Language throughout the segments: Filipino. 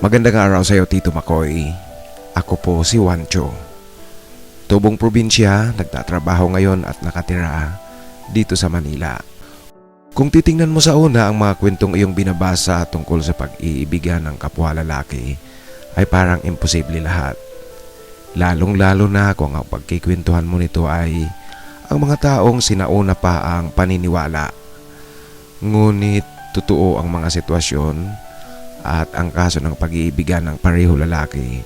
Magandang araw sa iyo, Tito Makoy. Ako po si Juancho. Tubong probinsya, nagtatrabaho ngayon at nakatira dito sa Manila. Kung titingnan mo sa una ang mga kwentong iyong binabasa tungkol sa pag-iibigan ng kapwa lalaki, ay parang imposible lahat. Lalong-lalo na kung ang pagkikwentuhan mo nito ay ang mga taong sinauna pa ang paniniwala. Ngunit totoo ang mga sitwasyon at ang kaso ng pag-iibigan ng pareho lalaki.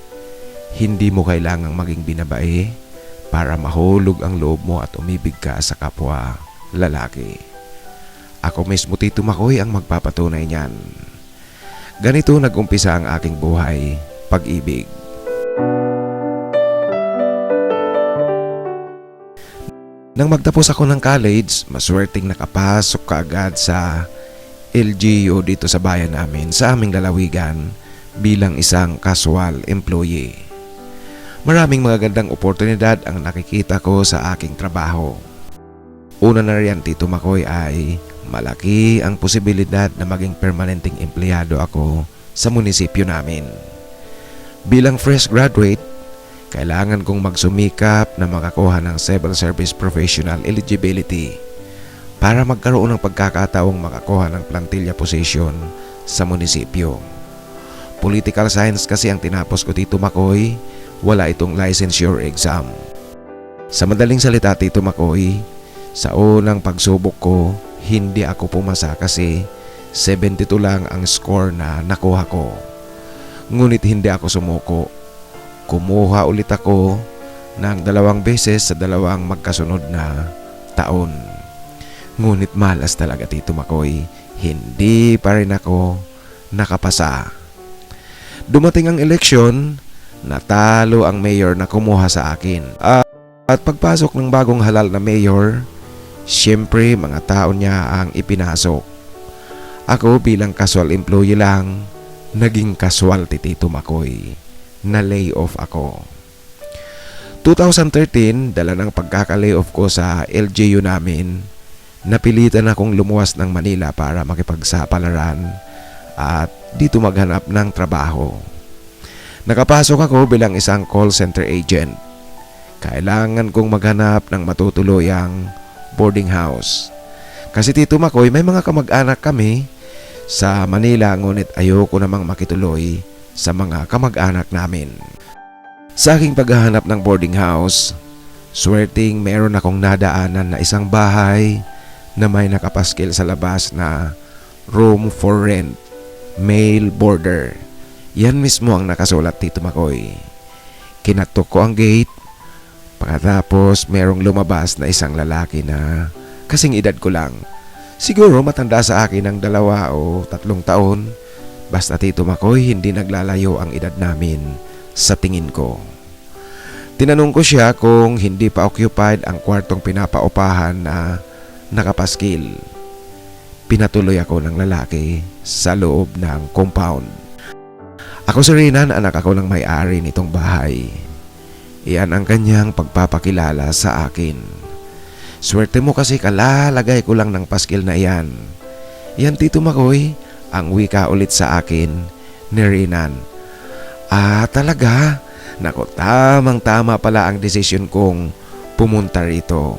Hindi mo kailangang maging binabae para mahulog ang loob mo at umibig ka sa kapwa lalaki. Ako mismo, Tito Makoy, ang magpapatunay niyan. Ganito nag-umpisa ang aking buhay, pag-ibig. Nang magtapos ako ng college, maswerteng nakapasok kaagad sa LGU dito sa bayan namin sa aming lalawigan bilang isang casual employee. Maraming mga gandang oportunidad ang nakikita ko sa aking trabaho. Una na riyan, Tito Makoy, ay malaki ang posibilidad na maging permanenteng empleyado ako sa munisipyo namin. Bilang fresh graduate, kailangan kong magsumikap na makakuha ng civil service professional eligibility para magkaroon ng pagkakataong makakuha ng plantilla position sa munisipyo. Political science kasi ang tinapos ko, Tito Makoy, wala itong licensure exam. Sa madaling salita, Tito Makoy, sa unang pagsubok ko, hindi ako pumasa kasi 72 lang ang score na nakuha ko. Ngunit hindi ako sumuko. Kumuha ulit ako ng 2 beses sa 2 magkasunod na taon. Ngunit malas talaga, Tito Makoy, hindi pa rin ako nakapasa. Dumating ang eleksyon, natalo ang mayor na kumuha sa akin. At pagpasok ng bagong halal na mayor, siyempre mga tao niya ang ipinasok. Ako bilang casual employee lang, naging casualty, Tito Makoy. Na-lay off ako. 2013, dala ng pagkaka-lay off ko sa LGU namin, napilitan akong lumuwas ng Manila para makipagsapalaran at dito maghanap ng trabaho. Nakapasok ako bilang isang call center agent. Kailangan kong maghanap ng matutuluyang boarding house. Kasi, Tito Makoy, may mga kamag-anak kami sa Manila, ngunit ayoko namang makituloy sa mga kamag-anak namin. Sa aking paghahanap ng boarding house, swerteng meron akong nadaanan na isang bahay na may nakapaskil sa labas na room for rent, male boarder. Yan mismo ang nakasulat, Tito Makoy. Kinatok ko ang gate. Pagkatapos merong lumabas na isang lalaki na kasing edad ko lang. Siguro matanda sa akin ng 2 o 3 taon. Basta, Tito Makoy, hindi naglalayo ang edad namin sa tingin ko. Tinanong ko siya kung hindi pa occupied ang kwartong pinapaupahan na nakapaskil. Pinatuloy ako ng lalaki sa loob ng compound. Ako si Renan, anak ako ng may-ari nitong bahay. Iyan ang kanyang pagpapakilala sa akin. Swerte mo kasi kalalagay ko lang ng paskil na iyan. Yan, Tito Makoy, ang wika ulit sa akin ni Renan. Talaga? Naku, tamang-tama pala ang desisyon kong pumunta rito.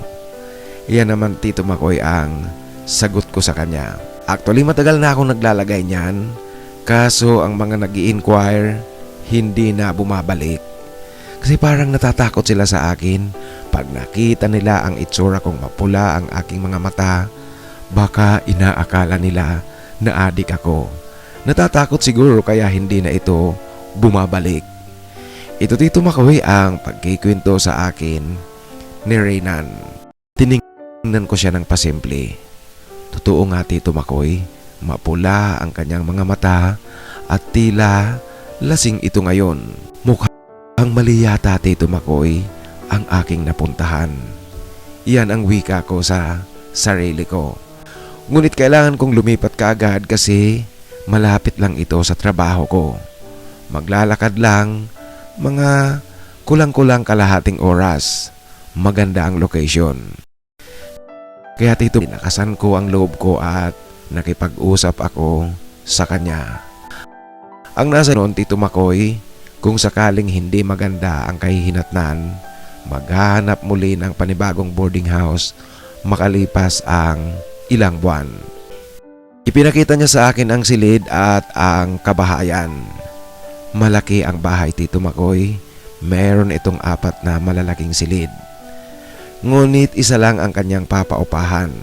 Yan naman, Tito Makoy, ang sagot ko sa kanya. Actually, matagal na akong naglalagay niyan. Kaso ang mga nag-i-inquire, hindi na bumabalik. Kasi parang natatakot sila sa akin. Pag nakita nila ang itsura kong mapula ang aking mga mata, baka inaakala nila na adik ako. Natatakot siguro kaya hindi na ito bumabalik. Ito, Tito Makoy, ang pagkikwento sa akin ni Renan. Tiningnan ko siya ng pasimple. Totoo nga, Tito Makoy, mapula ang kanyang mga mata at tila lasing ito ngayon. Mukhang mali yata, Tito Makoy, ang aking napuntahan. Iyan ang wika ko sa sarili ko. Ngunit kailangan kong lumipat kaagad kasi malapit lang ito sa trabaho ko. Maglalakad lang, mga kulang-kulang kalahating oras. Maganda ang location. Kaya, Tito, pinakasan ko ang loob ko at nakipag-usap ako sa kanya. Ang nasa noon, Tito Makoy, kung sakaling hindi maganda ang kahihinatnan, maghahanap muli ng panibagong boarding house makalipas ang ilang buwan. Ipinakita niya sa akin ang silid at ang kabahayan. Malaki ang bahay, Tito Makoy. Meron itong 4 na malalaking silid. Ngunit isa lang ang kanyang papaupahan.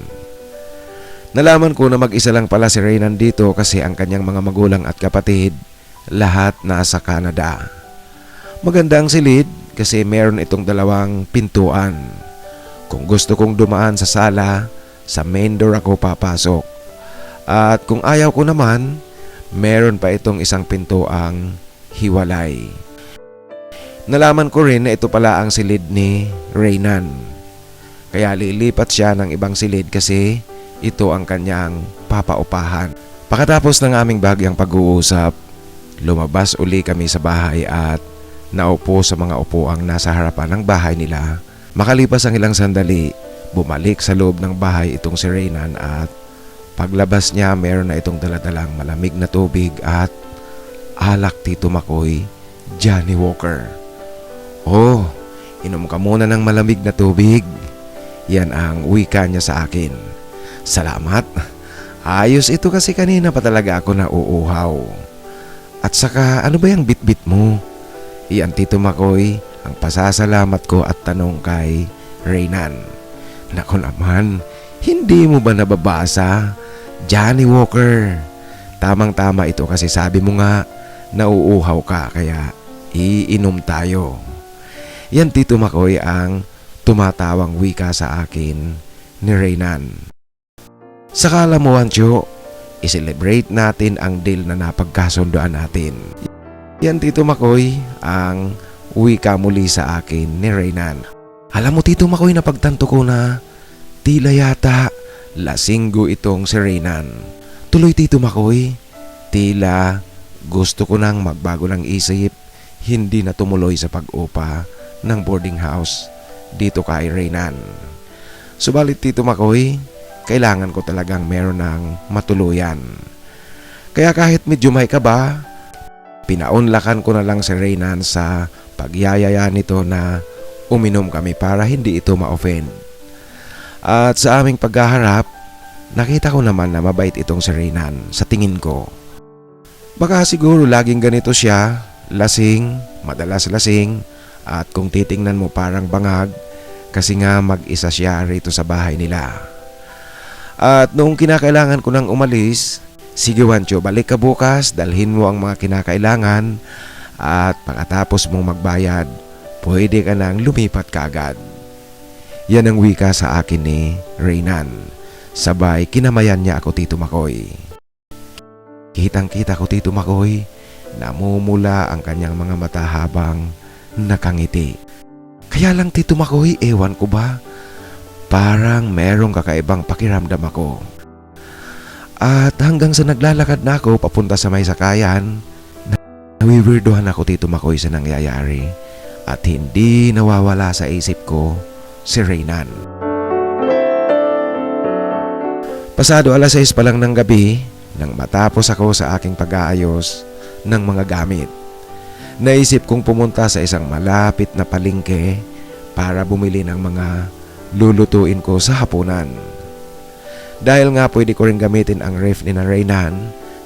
Nalaman ko na mag-isa lang pala si Reynan dito kasi ang kanyang mga magulang at kapatid lahat nasa Canada. Maganda ang silid kasi meron itong 2 pintuan. Kung gusto kong dumaan sa sala, sa main door ako papasok. At kung ayaw ko naman, meron pa itong 1 pintuang hiwalay. Nalaman ko rin na ito pala ang silid ni Reynan. Kaya lilipat siya ng ibang silid kasi ito ang kanyang papaupahan. Pagkatapos ng aming bahagyang pag-uusap, lumabas uli kami sa bahay at naupo sa mga upuang nasa harapan ng bahay nila. Makalipas ang ilang sandali, bumalik sa loob ng bahay itong si Reynan at paglabas niya meron na itong daladalang malamig na tubig at alak, Tito Makoy, Johnny Walker. Oh, inom ka muna ng malamig na tubig. Yan ang wika niya sa akin. Salamat. Ayos ito kasi kanina pa talaga ako nauuhaw. At saka ano ba yung bitbit mo? Iyan, Tito Makoy, ang pasasalamat ko at tanong kay Reynan. Nako naman, hindi mo ba nababasa? Johnny Walker. Tamang-tama ito kasi sabi mo nga nauuhaw ka kaya iinom tayo. Yan, Tito Makoy, ang tumatawang wika sa akin ni Reynan. Sakala mo, Ancho, i-celebrate natin ang deal na napagkasundoan natin. Yan, Tito Makoy, ang wika muli sa akin ni Reynan. Alam mo, Tito Makoy, napagtanto ko na tila yata lasinggo itong si Reynan. Tuloy, Tito Makoy, tila gusto ko nang magbago ng isip, hindi na tumuloy sa pag-upa ng boarding house dito kay Reynan. Subalit, Tito Makoy, kailangan ko talagang meron ng matuluyan. Kaya kahit medyo may kaba, pinaunlakan ko na lang si Reynan sa pagyayaya nito na uminom kami para hindi ito ma-offend. At sa aming paghaharap, nakita ko naman na mabait itong si Reynan sa tingin ko. Baka siguro laging ganito siya, lasing, madalas lasing, at kung titingnan mo parang bangag kasi nga mag-isa siya rito sa bahay nila. At noong kinakailangan ko nang umalis, sige Wancho, balik ka bukas, dalhin mo ang mga kinakailangan at pagkatapos mong magbayad, pwede ka nang lumipat kaagad. Yan ang wika sa akin ni Reynan. Sabay kinamayan niya ako, Tito Makoy. Kitang-kita ko, Tito Makoy, namumula ang kanyang mga mata habang nakangiti. Kaya lang, Tito Makoy, ewan ko ba? Parang merong kakaibang pakiramdam ako. At hanggang sa naglalakad na ako papunta sa may sakayan, nawiwirdohan ako, Tito Makoy, sa nangyayari. At hindi nawawala sa isip ko si Reynan. Pasado 6:00 pa lang ng gabi nang matapos ako sa aking pag-aayos ng mga gamit. Naisip kong pumunta sa isang malapit na palengke para bumili ng mga lulutuin ko sa hapunan. Dahil nga pwede ko rin gamitin ang ref ni na Reynan,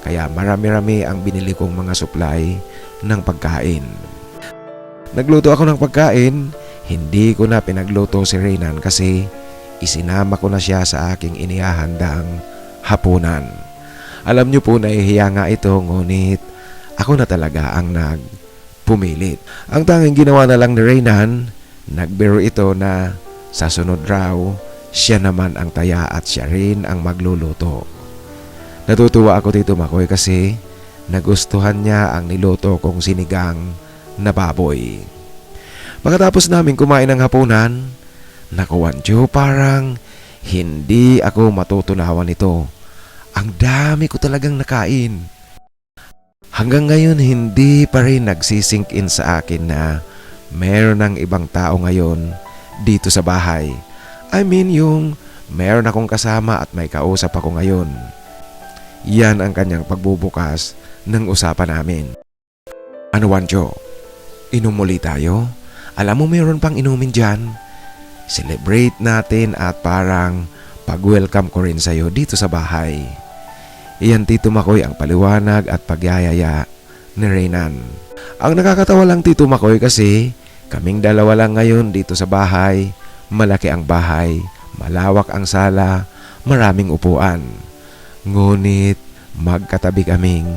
kaya marami-rami ang binili kong mga supply ng pagkain. Nagluto ako ng pagkain, hindi ko na pinagluto si Reynan kasi isinama ko na siya sa aking inihahandang hapunan. Alam niyo po, nahihiya nga ito, ngunit ako na talaga ang nagpumilit. Ang tanging ginawa na lang ni Reynan, nagbiro ito na sa sunod raw, siya naman ang taya at siya rin ang magluluto. Natutuwa ako, Tito Makoy, kasi nagustuhan niya ang niluto kong sinigang na baboy. Pagkatapos namin kumain ng hapunan, naku Wancho, parang hindi ako matutunawan nito. Ang dami ko talagang nakain. Hanggang ngayon hindi pa rin nagsisink in sa akin na meron ng ibang tao ngayon dito sa bahay. I mean yung meron akong kasama at may kausap ako ngayon. Yan ang kanyang pagbubukas ng usapan namin. Ano, Wancho? Inom muli tayo? Alam mo mayroon pang inumin dyan. Celebrate natin at parang pag-welcome ko rin sa'yo dito sa bahay. Iyan Tito Makoy ang paliwanag at pagyayaya ni Reynan. Ang nakakatawa lang Tito Makoy kasi kaming dalawa lang ngayon dito sa bahay. Malaki ang bahay, malawak ang sala, maraming upuan. Ngunit magkatabi kaming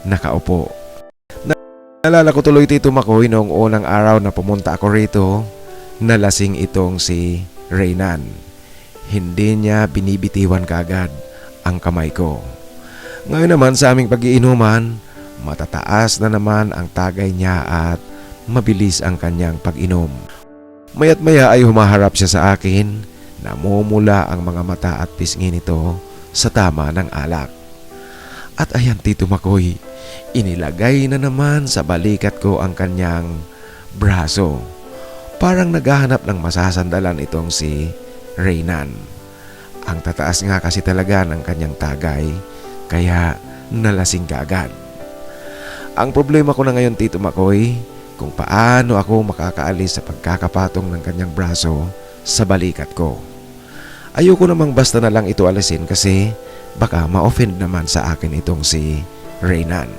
nakaupo. Naalala ko tuloy Tito Makoy noong unang araw na pumunta ako rito, nalasing itong si Reynan. Hindi niya binibitiwan kagad ang kamay ko. Ngayon naman sa aming pag-iinuman, matataas na naman ang tagay niya at mabilis ang kanyang pag-inom. Maya't maya ay humaharap siya sa akin, namumula ang mga mata at pisngi nito sa tama ng alak. At ayan Tito Makoy, inilagay na naman sa balikat ko ang kanyang braso. Parang naghahanap ng masasandalan itong si Reynan. Ang tataas nga kasi talaga ng kanyang tagay, kaya nalasing kaagad. Ang problema ko na ngayon Tito Makoy, kung paano ako makakaalis sa pagkakapatong ng kanyang braso sa balikat ko. Ayoko namang basta na lang ito alisin kasi baka ma-offend naman sa akin itong si Reynan.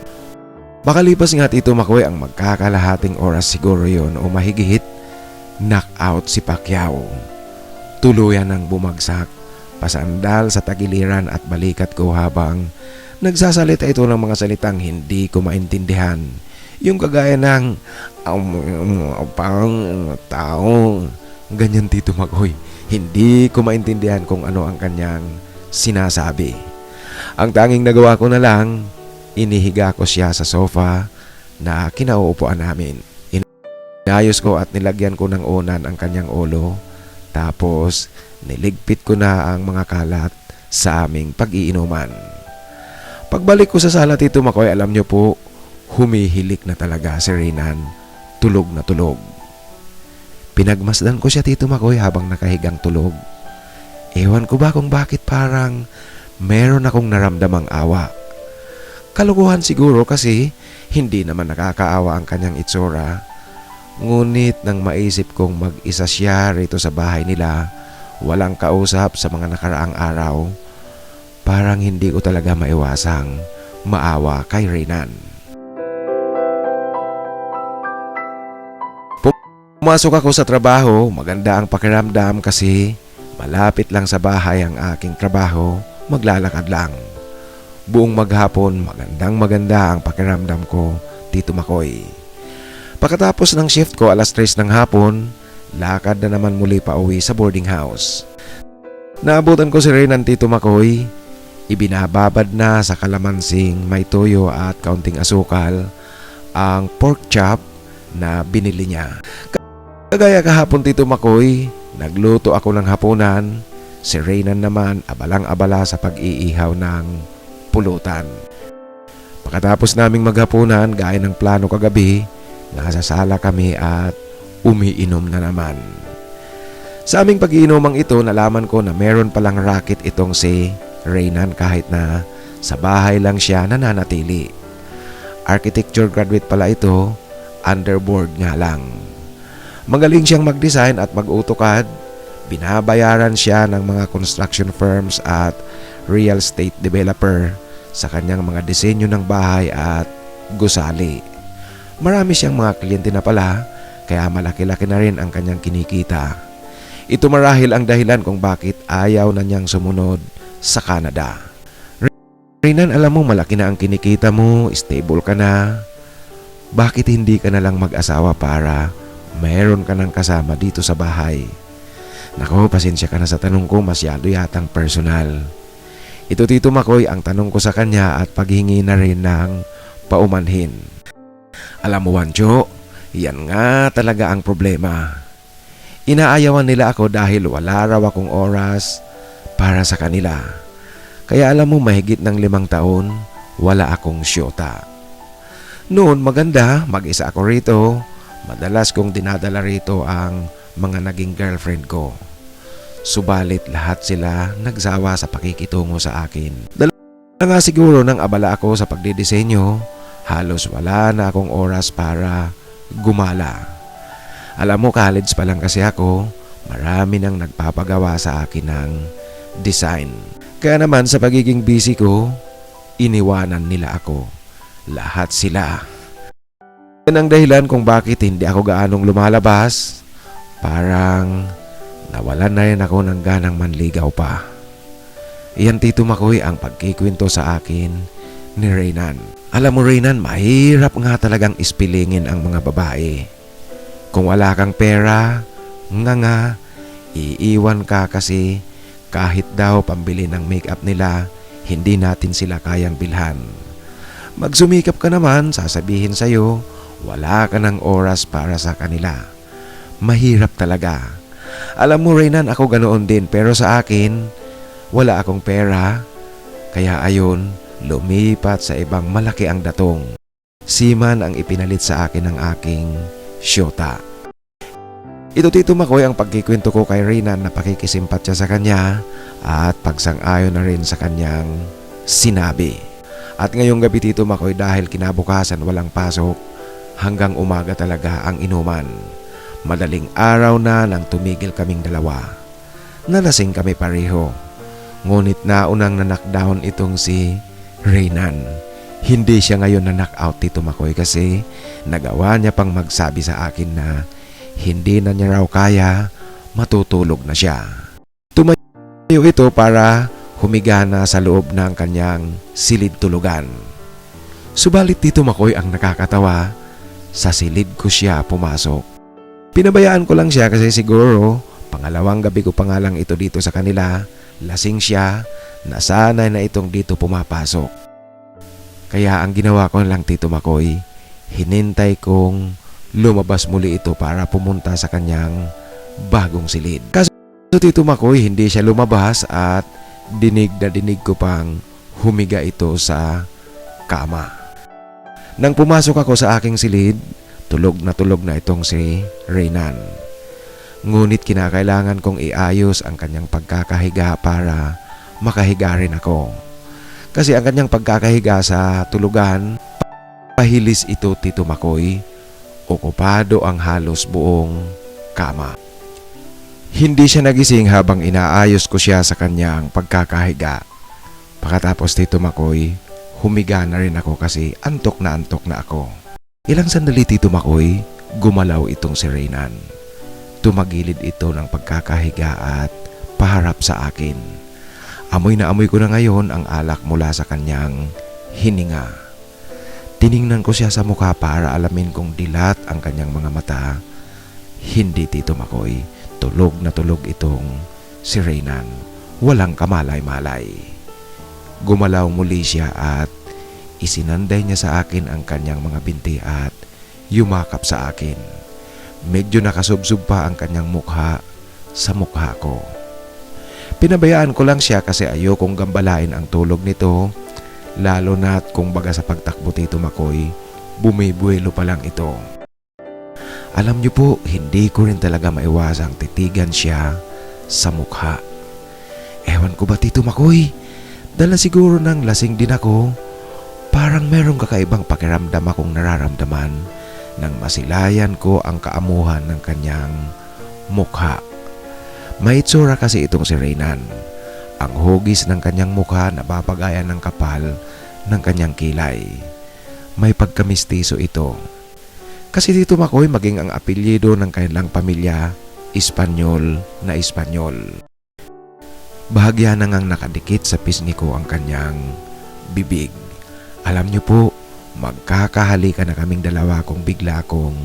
Makalipas nga Tito Makoy ang magkakalahating oras siguro yon o mahigit, knockout si Pacquiao. Tuluyan ng bumagsak, pasandal sa tagiliran at balikat ko habang nagsasalita ito ng mga salitang hindi ko maintindihan. Yung kagaya ng pang tao. Ganyan Tito Makoy. Hindi ko maintindihan kung ano ang kanyang sinasabi. Ang tanging nagawa ko na lang, inihiga ko siya sa sofa na kinauupuan namin. Inayos ko at nilagyan ko ng unan ang kanyang ulo. Tapos niligpit ko na ang mga kalat sa aming pag-iinuman. Pagbalik ko sa sala Tito Makoy, alam niyo po, humihilik na talaga si Reynan. Tulog na tulog. Pinagmasdan ko siya Tito Makoy habang nakahigang tulog. Ewan ko ba kung bakit parang meron akong naramdamang awa. Kalukuhan siguro kasi hindi naman nakakaawa ang kanyang itsura. Ngunit nang maisip kong mag-isa siya rito sa bahay nila, walang kausap sa mga nakaraang araw, parang hindi ko talaga maiwasang maawa kay Reynan. Pumasok ako sa trabaho, maganda ang pakiramdam kasi malapit lang sa bahay ang aking trabaho, maglalakad lang. Buong maghapon, maganda ang pakiramdam ko, Tito Makoy. Pagkatapos ng shift ko alas 3 ng hapon, lakad na naman muli pa uwi sa boarding house. Naabutan ko si Reynan Tito Makoy, ibinababad na sa kalamansing may toyo at kaunting asukal ang pork chop na binili niya. Kagaya kahapon Tito Makoy, nagluto ako ng hapunan, si Reynan naman abalang-abala sa pag-iihaw ng pulutan. Pagkatapos naming maghapunan, gaya ng plano kagabi, nasa sala kami at umiinom na naman. Sa aming pag-iinumang ito, nalaman ko na meron palang racket itong si Reynan kahit na sa bahay lang siya nananatili. Architecture graduate pala ito, underboard nga lang. Magaling siyang mag-design at mag-AutoCAD. Binabayaran siya ng mga construction firms at real estate developer sa kanyang mga disenyo ng bahay at gusali. Marami siyang mga kliyente na pala, kaya malaki-laki na rin ang kanyang kinikita. Ito marahil ang dahilan kung bakit ayaw na niyang sumunod sa Canada. Reynan, alam mo malaki na ang kinikita mo, stable ka na. Bakit hindi ka na lang mag-asawa para mayroon ka ng kasama dito sa bahay? Nako, pasensya ka na sa tanong ko, masyado yatang personal. Ito Tito Makoy ang tanong ko sa kanya at paghingi na rin ng paumanhin. Alam mo Wancho, yan nga talaga ang problema. Inaayawan nila ako dahil wala raw akong oras para sa kanila. Kaya alam mo mahigit ng 5 taon, wala akong syota. Noon maganda, mag-isa ako rito. Madalas kong dinadala rito ang mga naging girlfriend ko. Subalit lahat sila nagsawa sa pakikitungo sa akin. Dala nga siguro nang abala ako sa pagdidisenyo, Halos wala na akong oras para gumala. Alam mo, college pa lang kasi ako, marami nang nagpapagawa sa akin ng design. Kaya naman sa pagiging busy ko, iniwanan nila ako. Lahat sila. Yan ang dahilan kung bakit hindi ako gaanong lumalabas. Parang nawalan na rin ako ng ganang manligaw pa. Iyan, Tito Makoy, ang pagkikwento sa akin ni Reynan. Alam mo, Reynan, mahirap nga talagang ispilingin ang mga babae. Kung wala kang pera, nga, iiwan ka kasi kahit daw pambili ng makeup nila, hindi natin sila kayang bilhan. Magsumikap ka naman, sasabihin sa'yo, wala ka ng oras para sa kanila. Mahirap talaga. Alam mo, Reynan, ako ganoon din, pero sa akin, wala akong pera. Kaya ayon, lumipat sa ibang malaki ang datong. Seaman ang ipinalit sa akin ng aking syota. Ito, Tito Makoy, ang pagkikwento ko kay Reynan na pakikisimpatya sa kanya at pagsang-ayon na rin sa kanyang sinabi. At ngayong gabi, Tito Makoy, dahil kinabukasan walang pasok, hanggang umaga talaga ang inuman. Madaling araw na nang tumigil kaming dalawa. Nalasing kami pareho. Ngunit naunang na-knockdown itong si Reynan. Hindi siya ngayon na-knockout, Tito Makoy, kasi nagawa niya pang magsabi sa akin na hindi na niya raw kaya, matutulog na siya. Tumayo ito para humiga na sa loob ng kanyang silid tulugan. Subalit, Tito Makoy, ang nakakatawa, sa silid ko siya pumasok. Pinabayaan ko lang siya kasi siguro pangalawang gabi ko pa nga lang ito dito sa kanila. Lasing siya, nasanay na itong dito pumapasok. Kaya ang ginawa ko lang, Tito Makoy, hinintay kong lumabas muli ito para pumunta sa kanyang bagong silid. Kaso, Tito Makoy, hindi siya lumabas at dinig na dinig ko pang humiga ito sa kama. Nang pumasok ako sa aking silid, tulog na itong si Reynan. Ngunit kinakailangan kong iayos ang kanyang pagkakahiga para makahiga rin ako. Kasi ang kanyang pagkakahiga sa tulugan, pahilis ito, Tito Makoy, okupado ang halos buong kama. Hindi siya nagising habang inaayos ko siya sa kanyang pagkakahiga. Pagkatapos, Tito Makoy, humiga na rin ako kasi antok na ako. Ilang sandali, Tito Makoy, gumalaw itong si Reynan. Tumagilid ito ng pagkakahiga at paharap sa akin. Amoy na amoy ko na ngayon ang alak mula sa kanyang hininga. Tiningnan ko siya sa mukha para alamin kung dilat ang kanyang mga mata. Hindi, Tito Makoy, tulog na tulog itong si Reynan. Walang kamalay-malay. Gumalaw muli siya at isinanday niya sa akin ang kanyang mga binti at yumakap sa akin. Medyo nakasubsob pa ang kanyang mukha sa mukha ko. Pinabayaan ko lang siya kasi ayokong gambalain ang tulog nito, lalo na't kung baga sa pagtakbo, Tito Makoy, bumibuelo pa lang ito. Alam niyo po, hindi ko rin talaga maiwasang titigan siya sa mukha. Ewan ko ba, Tito Makoy, dala siguro ng lasing din ako, parang merong kakaibang pakiramdam akong nararamdaman nang masilayan ko ang kaamuhan ng kanyang mukha. May itsura kasi itong si Reynan. Ang hugis ng kanyang mukha napapagayan ng kapal ng kanyang kilay. May pagkamistiso ito. Kasi Tito Makoy, maging ang apelyido ng kanilang pamilya, Espanyol na Espanyol. Bahagya na ngang nakadikit sa pisngi ko ang kanyang bibig. Alam niyo po, magkakahalikan na kaming dalawa kung bigla akong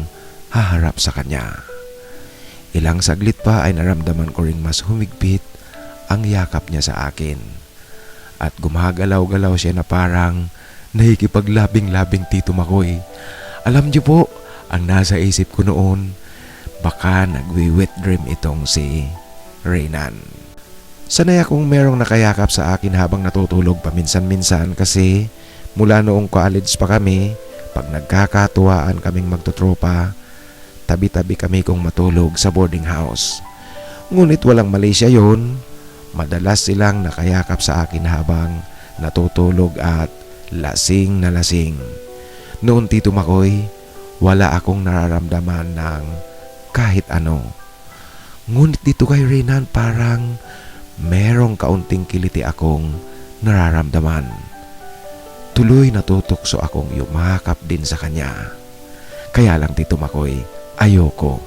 haharap sa kanya. Ilang saglit pa ay naramdaman ko ring mas humigpit ang yakap niya sa akin. At gumagalaw-galaw siya na parang nakikipaglabing-labing, Tito Makoy. Alam niyo po, ang nasa isip ko noon, baka nagwi-wet dream itong si Reynan. Sanay akong merong nakayakap sa akin habang natutulog paminsan-minsan kasi mula noong college pa kami, pag nagkakatuwaan kaming magtutropa, tabi-tabi kami kung matulog sa boarding house. Ngunit walang mali siya yun. Madalas silang nakayakap sa akin habang natutulog at lasing na lasing. Noon Tito Makoy, wala akong nararamdaman ng kahit ano. Ngunit dito kay Reynan parang merong kaunting kiliti akong nararamdaman. Tuloy natutokso akong yumakap din sa kanya. Kaya lang Tito Makoy, ayoko.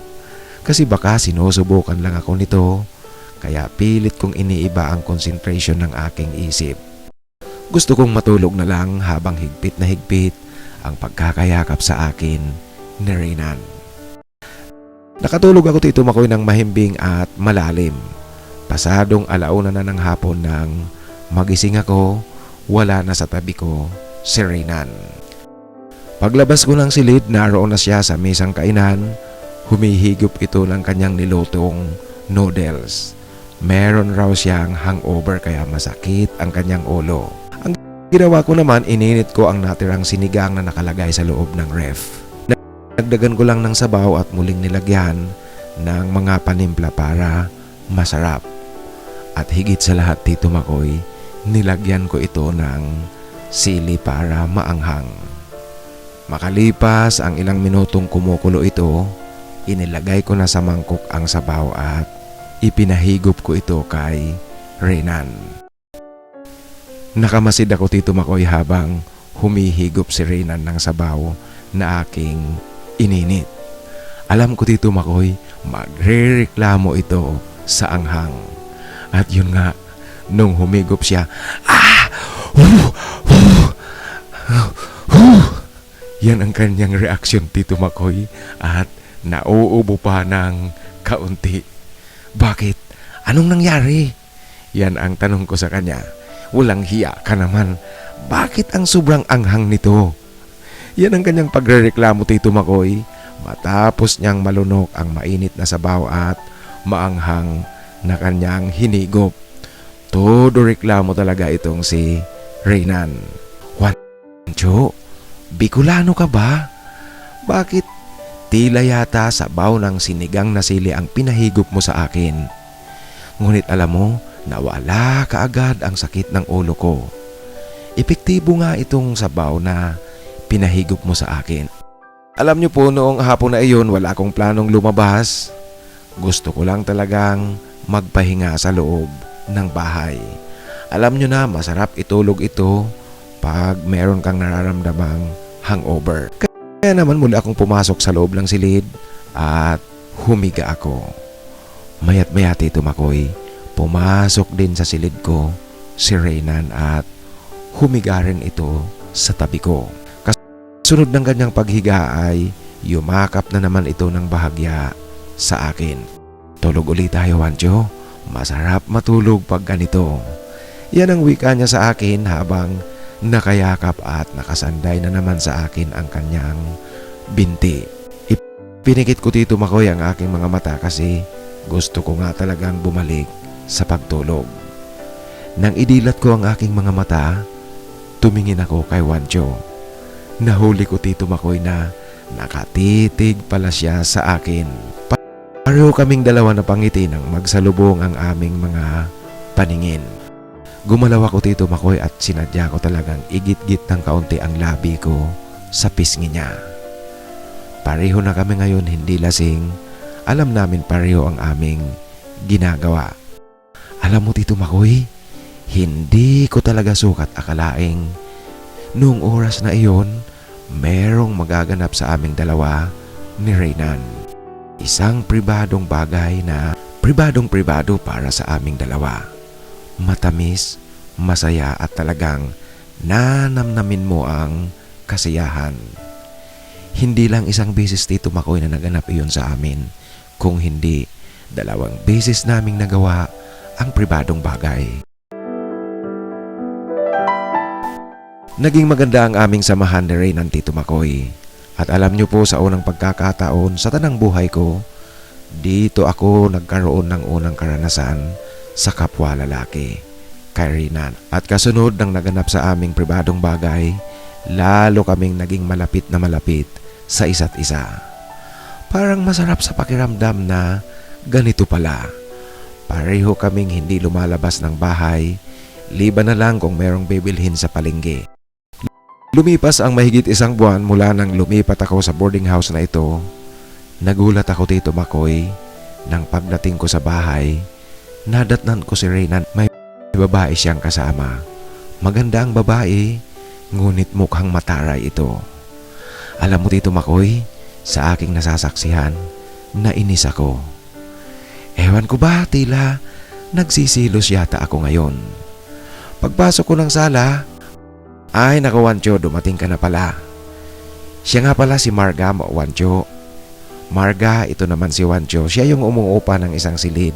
Kasi baka sinusubukan lang ako nito, kaya pilit kong iniiba ang concentration ng aking isip. Gusto kong matulog na lang habang higpit na higpit ang pagkakayakap sa akin ni Reynan. Nakatulog ako Tito Makoy ng mahimbing at malalim. Pasadong 1:00 na ng hapon nang magising ako, wala na sa tabi ko si Reynan. Paglabas ko ng silid, naroon na siya sa mesang kainan. Humihigop ito ng kanyang nilutong noodles. Meron raw siyang hangover kaya masakit ang kanyang ulo. Ang ginawa ko naman, ininit ko ang natirang sinigang na nakalagay sa loob ng ref. Nagdagan ko lang ng sabaw at muling nilagyan ng mga panimpla para masarap. At higit sa lahat Tito Makoy, nilagyan ko ito ng sili para maanghang. Makalipas ang ilang minutong kumukulo ito, inilagay ko na sa mangkok ang sabaw at ipinahigop ko ito kay Reynan. Nakamasid ako Tito Makoy habang humihigop si Reynan ng sabaw na aking ininit. Alam ko Tito Makoy, magrereklamo ito sa anghang. At yun nga, nung humigop siya, yan ang kanyang reaksyon Tito Makoy at nauubo pa ng kaunti. Bakit? Anong nangyari? Yan ang tanong ko sa kanya. Walang hiya ka naman. Bakit ang sobrang anghang nito? Yan ang kanyang pagrereklamo Tito Makoy matapos niyang malunok ang mainit na sabaw at maanghang na kanyang hinigop. Todo reklamo talaga itong si Reynan. Juancho, Bicolano ka ba? Bakit tila yata sabaw ng sinigang na sili ang pinahigop mo sa akin? Ngunit alam mo, nawala kaagad ang sakit ng ulo ko. Epektibo nga itong sabaw na pinahigop mo sa akin. Alam niyo po, noong hapon na iyon wala akong planong lumabas. Gusto ko lang talagang magpahinga sa loob ng bahay. Alam niyo na masarap itulog ito pag meron kang nararamdamang hangover. Kaya naman mula akong pumasok sa loob ng silid at humiga ako. Mayat maya Tito Makoy, pumasok din sa silid ko si Reynan at humiga rin ito sa tabi ko. Kasunod ng kanyang paghiga ay yumakap na naman ito ng bahagya sa akin. Tulog ulit tayo Juancho, masarap matulog pag ganito. Yan ang wika niya sa akin habang nakayakap at nakasanday na naman sa akin ang kanyang binti. Pinikit ko Tito Makoy ang aking mga mata kasi gusto ko nga talagang bumalik sa pagtulog. Nang idilat ko ang aking mga mata, tumingin ako kay Juancho. Nahuli ko Tito Makoy na nakatitig pala siya sa akin. Pareho kaming dalawa na pangiti nang magsalubong ang aming mga paningin. Gumalaw ako Tito Makoy at sinadya ko talagang igit-git ng kaunti ang labi ko sa pisngi niya. Pareho na kami ngayon hindi lasing. Alam namin pareho ang aming ginagawa. Alam mo Tito Makoy, hindi ko talaga sukat akalaing noong oras na iyon merong magaganap sa aming dalawa ni Reynan. Isang pribadong bagay na pribadong-pribado para sa aming dalawa. Matamis, masaya at talagang nanamnamin mo ang kasiyahan. Hindi lang isang beses Tito Makoy na naganap iyon sa amin, kung hindi 2 beses naming nagawa ang pribadong bagay. Naging maganda ang aming samahan ni Reynan Tito Makoy. At alam niyo po sa unang pagkakataon sa tanang buhay ko, dito ako nagkaroon ng unang karanasan sa kapwa lalaki, kay Reynan. At kasunod ng naganap sa aming pribadong bagay, lalo kaming naging malapit na malapit sa isa't isa. Parang masarap sa pakiramdam na ganito pala. Pareho kaming hindi lumalabas ng bahay, liban na lang kung merong bibilhin sa palengke. Lumipas ang mahigit 1 buwan mula nang lumipat ako sa boarding house na ito. Nagulat ako Tito Makoy nang pagdating ko sa bahay. Nadatnan ko si Reynan. May babae siyang kasama. Maganda ang babae, ngunit mukhang mataray ito. Alam mo Tito Makoy, sa aking nasasaksihan, nainis ako. Ewan ko ba, tila nagsisilos yata ako ngayon. Pagpasok ko ng sala, ay naku Wancho, dumating ka na pala. Siya nga pala si Marga, Wancho. Marga, ito naman si Wancho. Siya yung umuupa ng isang silid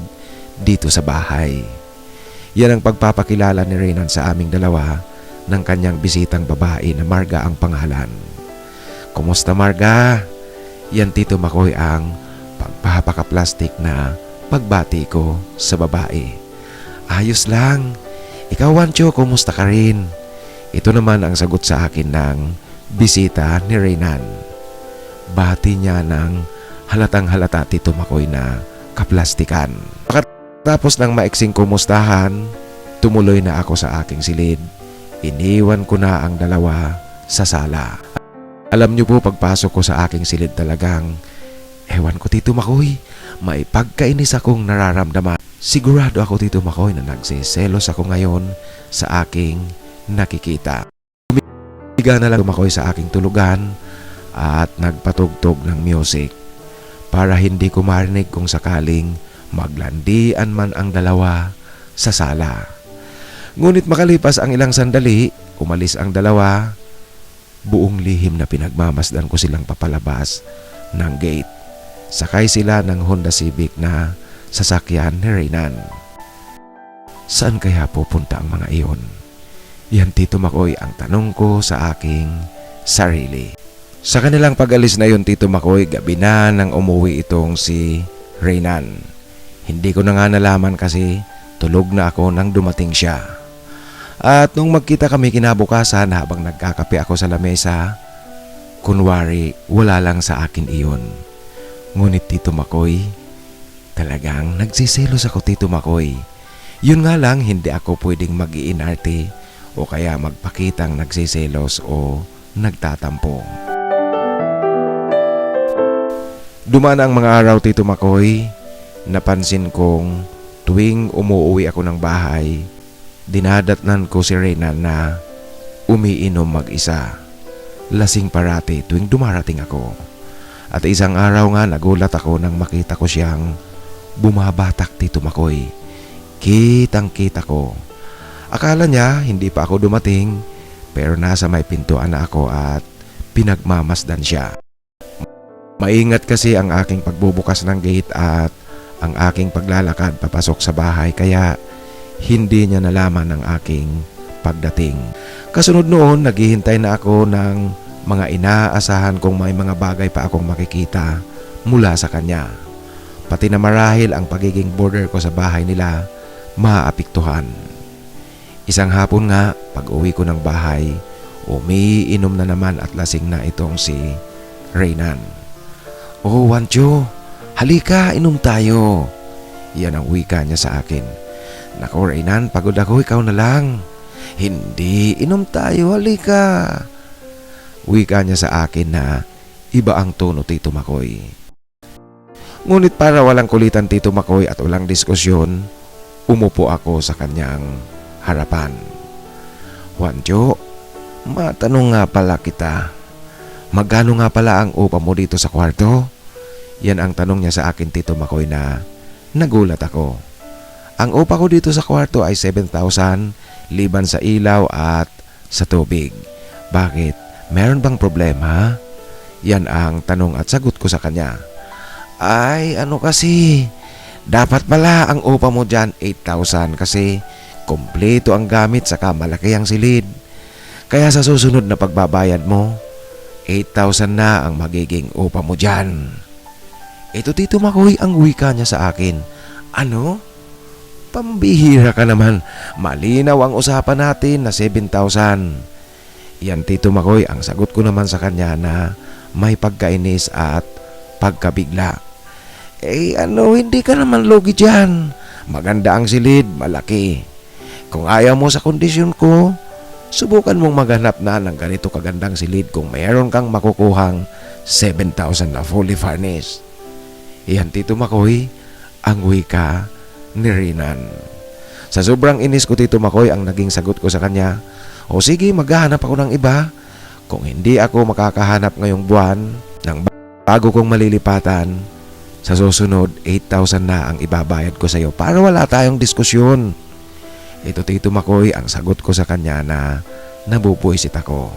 dito sa bahay. Yan ang pagpapakilala ni Reynan sa aming dalawa ng kanyang bisitang babae na Marga ang pangalan. Kumusta Marga? Yan Tito Makoy ang pagpapakaplastik na pagbati ko sa babae. Ayos lang. Ikaw Wancho, kumusta ka rin? Ito naman ang sagot sa akin ng bisita ni Reynan. Bati niya ng halatang halata Tito Makoy na kaplastikan. Pagkatapos ng maiksing kumustahan, tumuloy na ako sa aking silid. Iniwan ko na ang dalawa sa sala. Alam niyo po, pagpasok ko sa aking silid talagang, ewan ko Tito Makoy, may pagkainis akong nararamdaman. Sigurado ako Tito Makoy na nagsiselos ako ngayon sa aking nakikita. Humiga na lang Makoy sa aking tulugan at nagpatugtog ng music para hindi ko marinig kung sakaling maglandian man ang dalawa sa sala. Ngunit makalipas ang ilang sandali, umalis ang dalawa. Buong lihim na pinagmamasdan ko silang papalabas ng gate. Sakay sila ng Honda Civic na sasakyan ni Reynan. Saan kaya pupunta ang mga iyon? Yan Tito Makoy ang tanong ko sa aking sarili. Sa kanilang pag-alis na yun Tito Makoy, gabi na nang umuwi itong si Reynan. Hindi ko na nga nalaman kasi tulog na ako nang dumating siya. At nung magkita kami kinabukasan habang nagkakape ako sa lamesa, kunwari wala lang sa akin iyon. Ngunit Tito Makoy, talagang nagsiselos ako Tito Makoy. Yun nga lang, hindi ako pwedeng mag-iinarte o kaya magpakitang nagsiselos o nagtatampo. Dumaan ang mga araw Tito Makoy, napansin kong tuwing umuwi ako ng bahay, dinadatnan ko si Reynan na umiinom mag-isa. Lasing parati tuwing dumarating ako. At isang araw nga nagulat ako nang makita ko siyang bumabatak Tito Makoy. Kitang-kita ko. Akala niya hindi pa ako dumating, pero nasa may pintuan na ako at pinagmamasdan siya. Maingat kasi ang aking pagbubukas ng gate at ang aking paglalakad papasok sa bahay, kaya hindi niya nalaman ang aking pagdating. Kasunod noon, naghihintay na ako ng mga inaasahan kong may mga bagay pa akong makikita mula sa kanya. Pati na marahil ang pagiging border ko sa bahay nila maapektuhan. Isang hapon nga, pag uwi ko ng bahay, umiinom na naman at lasing na itong si Reynan. Oh Wancho, halika, inom tayo. Yan ang wika niya sa akin. Naku Reynan, pagod ako, ikaw na lang. Hindi, inom tayo, halika. Wika niya sa akin na iba ang tono Tito Makoy. Ngunit para walang kulitan Tito Makoy at walang diskusyon, umupo ako sa kanyang harapan. Wancho, matanong nga pala kita. Magkano nga pala ang upa mo dito sa kwarto? Yan ang tanong niya sa akin Tito Makoy na nagulat ako. Ang upa ko dito sa kwarto ay 7,000 liban sa ilaw at sa tubig. Bakit? Meron bang problema? Yan ang tanong at sagot ko sa kanya. Ay, ano kasi? Dapat pala ang upa mo dyan 8,000 kasi kompleto ang gamit saka malaki ang silid. Kaya sa susunod na pagbabayad mo, 8,000 na ang magiging upa mo dyan. Ito Tito Makoy ang wika niya sa akin. Ano? Pambihira ka naman. Malinaw ang usapan natin na 7,000. Yan Tito Makoy ang sagot ko naman sa kanya na may pagkainis at pagkabigla. Hindi ka naman logi dyan. Maganda ang silid, malaki. Kung ayaw mo sa kondisyon ko, subukan mong maghanap na ng ganito kagandang silid kung mayroon kang makukuhang 7,000 na fully furnished. Iyan Tito Makoy, ang wika ni Renan. Sa sobrang inis ko Tito Makoy, ang naging sagot ko sa kanya, o sige, maghahanap ako ng iba. Kung hindi ako makakahanap ngayong buwan ng bago kong malilipatan, sa susunod 8,000 na ang ibabayad ko sa iyo para wala tayong diskusyon. Ito Tito Makoy ang sagot ko sa kanya na nabubuisit ako.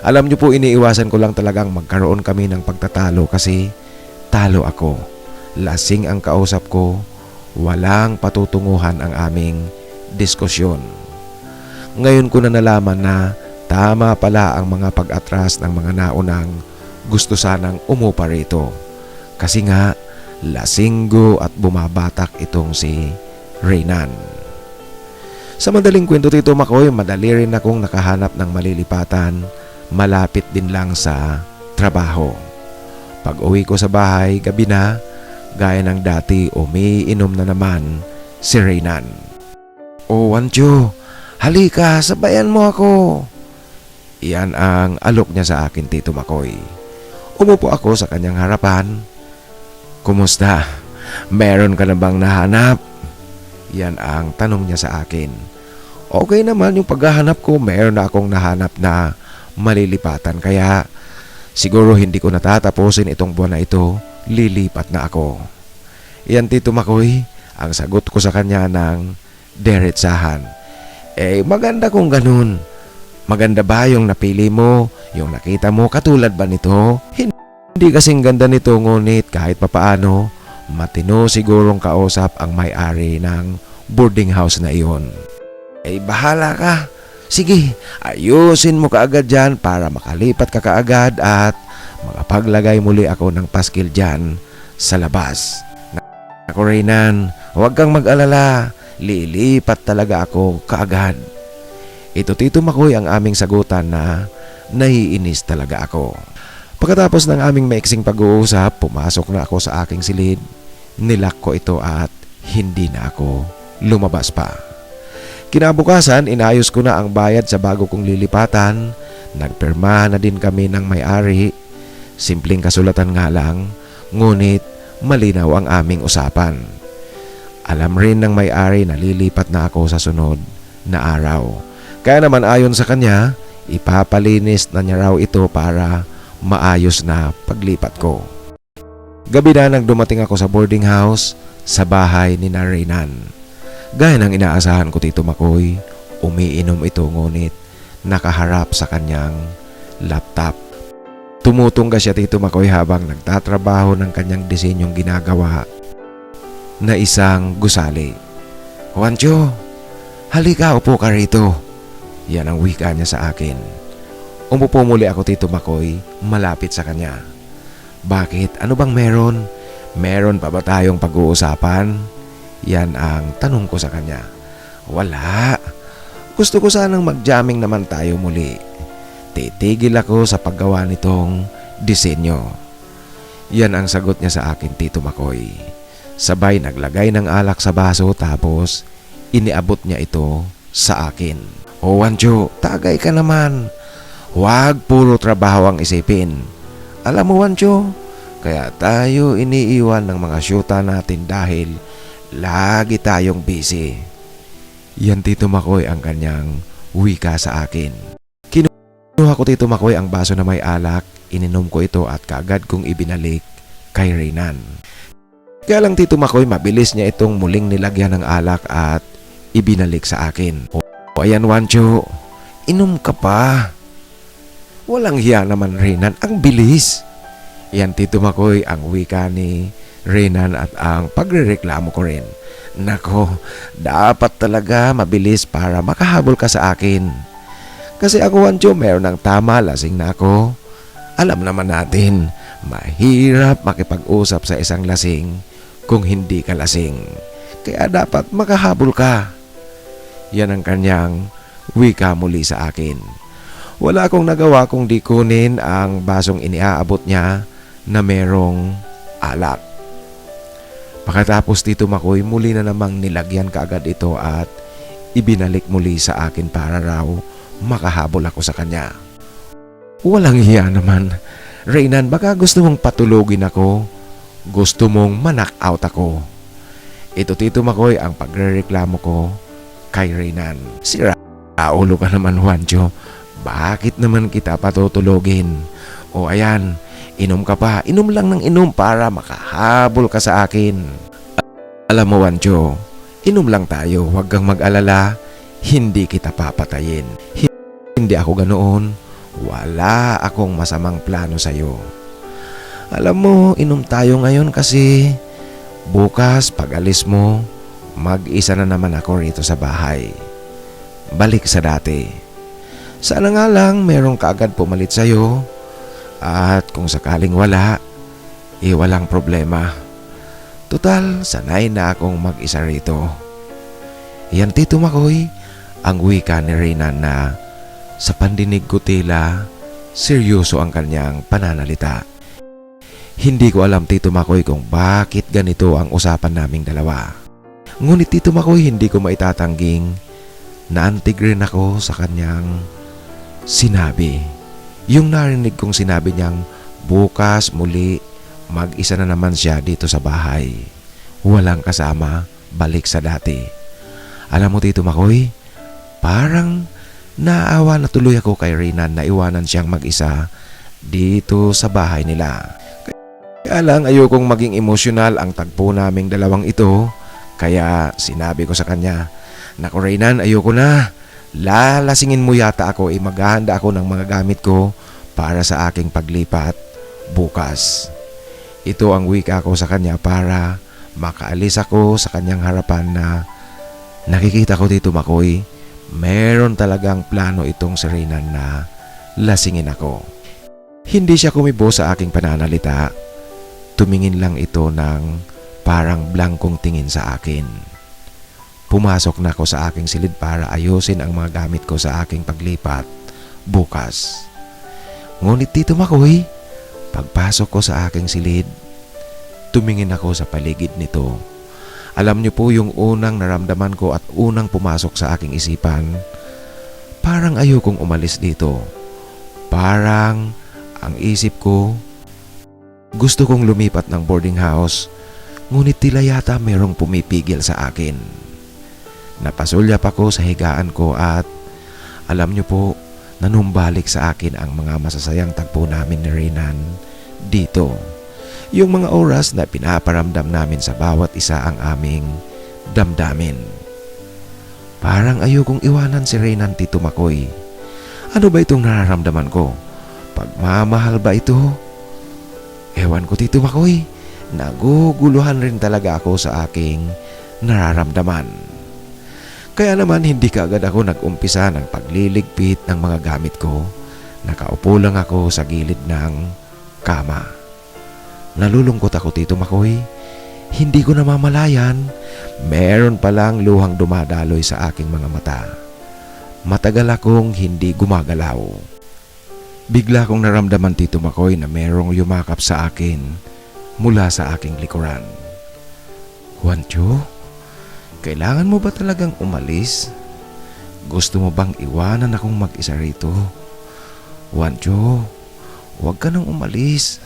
Alam niyo po, iniiwasan ko lang talagang magkaroon kami ng pagtatalo kasi talo ako. Lasing ang kausap ko, walang patutunguhan ang aming diskusyon. Ngayon ko na nalaman na tama pala ang mga pag-atras ng mga naunang gusto sanang umupa rito. Kasi nga, lasinggo at bumabatak itong si Renan. Sa madaling kwento Tito Makoy, madali rin akong nakahanap ng malilipatan, malapit din lang sa trabaho. Pag uwi ko sa bahay, gabi na, gaya ng dati, umiinom na naman si Renan. "O Wancho, halika, sabayan mo ako." Iyan ang alok niya sa akin Tito Makoy. Umupo ako sa kanyang harapan. "Kumusta? Meron ka na bang nahanap?" Yan ang tanong niya sa akin. Okay naman yung paghahanap ko, meron na akong nahanap na malilipatan, kaya siguro hindi ko natatapusin itong buwan na ito, lilipat na ako. Yan Tito Makoy, ang sagot ko sa kanya ng diretsahan. Maganda kung ganun. Maganda ba yung napili mo, yung nakita mo, katulad ba nito? Hindi kasing ganda nito, ngunit kahit papaano, matino sigurong kausap ang may-ari ng boarding house na iyon. Bahala ka. Sige, ayusin mo kaagad dyan para makalipat ka kaagad at makapaglagay muli ako ng paskil dyan sa labas. Naku Renan, huwag kang mag-alala. Lilipat talaga ako kaagad. Ito Tito Makoy ang aming sagutan na naiinis talaga ako. Pagkatapos ng aming maiksing pag-uusap, pumasok na ako sa aking silid. Nilak ko ito at hindi na ako lumabas pa. Kinabukasan, inayos ko na ang bayad sa bago kong lilipatan. Nagpirma na din kami ng may-ari. Simpleng kasulatan nga lang, ngunit malinaw ang aming usapan. Alam rin ng may-ari na lilipat na ako sa sunod na araw. Kaya naman ayon sa kanya, ipapalinis na niya raw ito para maayos na paglipat ko. Gabi na nang dumating ako sa boarding house sa bahay ni Renan. Gaya ng inaasahan ko Tito Makoy, umiinom ito ngunit nakaharap sa kanyang laptop. Tumutungga siya Tito Makoy habang nagtatrabaho ng kanyang disenyong ginagawa na isang gusali. "Wancho, halika, upo ka rito." Yan ang wika niya sa akin. Umupo muli ako Tito Makoy, malapit sa kanya. "Bakit? Ano bang meron? Meron pa ba tayong pag-uusapan?" Yan ang tanong ko sa kanya. "Wala. Gusto ko sanang mag-jamming naman tayo muli. Titigil ako sa paggawa nitong disenyo." Yan ang sagot niya sa akin Tito Makoy. Sabay naglagay ng alak sa baso tapos iniabot niya ito sa akin. "O Wancho, tagay ka naman. Huwag puro trabaho ang isipin. Alam mo Wancho, kaya tayo iniiwan ng mga syuta natin dahil lagi tayong busy." Yan Tito Makoy ang kanyang wika sa akin. Kinuha ko Tito Makoy ang baso na may alak, ininom ko ito at kaagad kong ibinalik kay Renan. Kaya lang Tito Makoy, mabilis niya itong muling nilagyan ng alak at ibinalik sa akin. "O ayan Wancho, inom ka pa." Walang hiya naman Renan, ang bilis. Yan Tito Makoy ang wika ni Renan at ang pagrereklamo ko rin. Nako, dapat talaga mabilis para makahabol ka sa akin. Kasi ako Wancho, meron ng tama, lasing na ako. Alam naman natin, mahirap makipag-usap sa isang lasing kung hindi ka lasing. Kaya dapat makahabol ka. Yan ang kanyang wika muli sa akin. Wala akong nagawa kung di kunin ang basong iniaabot niya na merong alak. Pagkatapos Tito Makoy, muli na namang nilagyan kaagad ito at ibinalik muli sa akin para raw makahabol ako sa kanya. Walang hiya naman. Reynan, baka gusto mong patulogin ako? Gusto mong manak out ako? Ito Tito Makoy ang pagrereklamo ko kay Reynan. Sira ulo ka naman, Juancho. Bakit naman kita patutulogin? O ayan, inom ka pa. Inom lang ng inom para makahabol ka sa akin. Alam mo, Juancho, inom lang tayo. Huwag kang mag-alala. Hindi kita papatayin. Hindi ako ganoon. Wala akong masamang plano sa'yo. Alam mo, inom tayo ngayon kasi bukas pag alis mo, mag-isa na naman ako rito sa bahay. Balik sa dati. Sana nga lang merong kaagad pumalit sa'yo. At kung sakaling wala, walang problema. Tutal, sanay na akong mag-isa rito. Yan Tito Makoy, ang wika ni Reynan na sa pandinig ko tila seryoso ang kanyang pananalita. Hindi ko alam Tito Makoy kung bakit ganito ang usapan naming dalawa. Ngunit Tito Makoy, hindi ko maitatangging naantig rin ako sa kanyang sinabi. Yung narinig kong sinabi niyang bukas muli mag-isa na naman siya dito sa bahay. Walang kasama, balik sa dati. Alam mo Tito Makoy, parang naawa na tuloy ako kay Reynan na iwanan siyang mag-isa dito sa bahay nila. Kaya lang ayokong maging emosyonal ang tagpo naming dalawang ito. Kaya sinabi ko sa kanya, "Naku Reynan, ayoko na. Lalasingin mo yata ako, maghahanda ako ng mga gamit ko para sa aking paglipat bukas." Ito ang wika ko sa kanya para makaalis ako sa kanyang harapan na nakikita ko Tito Makoy, meron talagang plano itong si Reynan na lasingin ako. Hindi siya kumibo sa aking pananalita. Tumingin lang ito ng parang blankong tingin sa akin. Pumasok na ako sa aking silid para ayusin ang mga gamit ko sa aking paglipat bukas. Ngunit Tito Makoy, pagpasok ko sa aking silid, tumingin ako sa paligid nito. Alam niyo po yung unang naramdaman ko at unang pumasok sa aking isipan, parang ayokong umalis dito. Parang ang isip ko, gusto kong lumipat ng boarding house, ngunit tila yata merong pumipigil sa akin. Napasulyap ako sa higaan ko at alam niyo po, nanumbalik sa akin ang mga masasayang tagpo namin ni Reynan dito. Yung mga oras na pinaparamdam namin sa bawat isa ang aming damdamin. Parang ayokong iwanan si Reynan Tito Makoy. Ano ba itong nararamdaman ko? Pagmamahal ba ito? Ewan ko Tito Makoy, naguguluhan rin talaga ako sa aking nararamdaman. Kaya naman hindi kaagad ako nag-umpisa ng pagliligpit ng mga gamit ko. Nakaupo lang ako sa gilid ng kama. Nalulungkot ako Tito Makoy. Hindi ko namamalayan, meron palang luhang dumadaloy sa aking mga mata. Matagal akong hindi gumagalaw. Bigla kong naramdaman Tito Makoy na merong yumakap sa akin mula sa aking likuran. "Juancho, kailangan mo ba talagang umalis? Gusto mo bang iwanan akong mag-isa rito? Juancho, huwag ka nang umalis.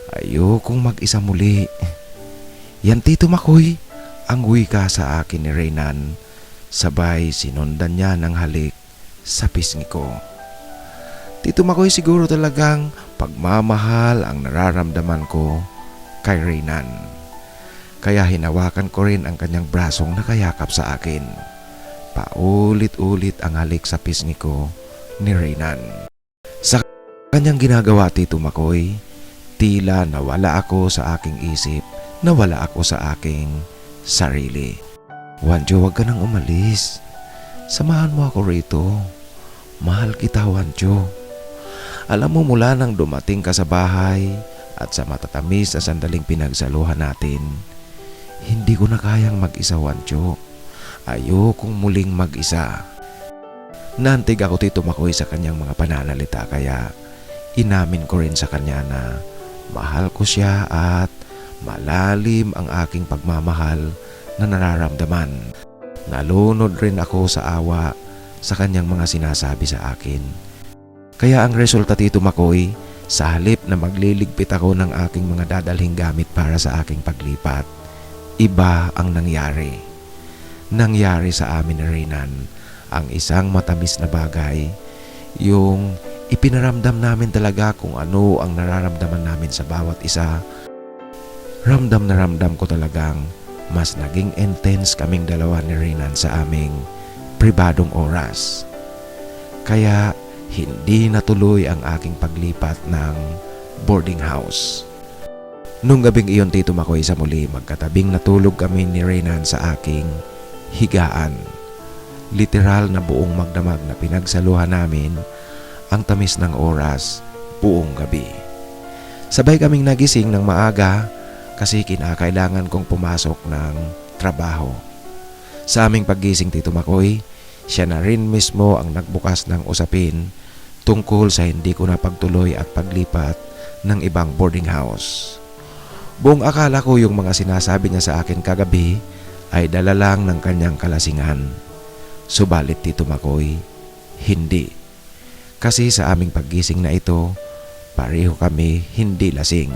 Ayokong mag-isa muli." Yan Tito Makoy, ang wika sa akin ni Reynan. Sabay sinundan niya ng halik sa pisngi ko. Tito Makoy, siguro talagang pagmamahal ang nararamdaman ko kay Reynan. Kaya hinawakan ko rin ang kanyang brasong nakayakap sa akin. Paulit-ulit ang halik sa pisngi ko ni Reynan. Sa kanyang ginagawa Tito Makoy, tila nawala ako sa aking isip, nawala ako sa aking sarili. "Juancho, huwag ka nang umalis. Samahan mo ako rito. Mahal kita, Juancho. Alam mo, mula nang dumating ka sa bahay at sa matatamis na sandaling pinagsaluhan natin, hindi ko na kayang mag-isa, Juancho. Ayokong muling mag-isa." Naantig ako Tito Makoy sa kanyang mga pananalita, kaya inamin ko rin sa kanya na mahal ko siya at malalim ang aking pagmamahal na nararamdaman. Nalunod rin ako sa awa sa kanyang mga sinasabi sa akin. Kaya ang resulta, Tito Makoy, sa halip na magliligpit ako ng aking mga dadalhing gamit para sa aking paglipat, iba ang nangyari. Nangyari sa amin ni Reynan ang isang matamis na bagay, yung ipinaramdam namin talaga kung ano ang nararamdaman namin sa bawat isa. Ramdam na ramdam ko talagang mas naging intense kaming dalawa ni Reynan sa aming pribadong oras. Kaya hindi natuloy ang aking paglipat ng boarding house. Nung gabing iyon, Tito Makoy, sa muli magkatabing natulog kami ni Reynan sa aking higaan. Literal na buong magdamag na pinagsaluhan namin ang tamis ng oras buong gabi. Sabay kaming nagising ng maaga kasi kinakailangan kong pumasok ng trabaho. Sa aming paggising, Tito Makoy, siya na rin mismo ang nagbukas ng usapin tungkol sa hindi ko na pagtuloy at paglipat ng ibang boarding house. Buong akala ko yung mga sinasabi niya sa akin kagabi ay dala lang ng kanyang kalasingan. Subalit, Tito Makoy, hindi. Kasi sa aming paggising na ito, pareho kami hindi lasing.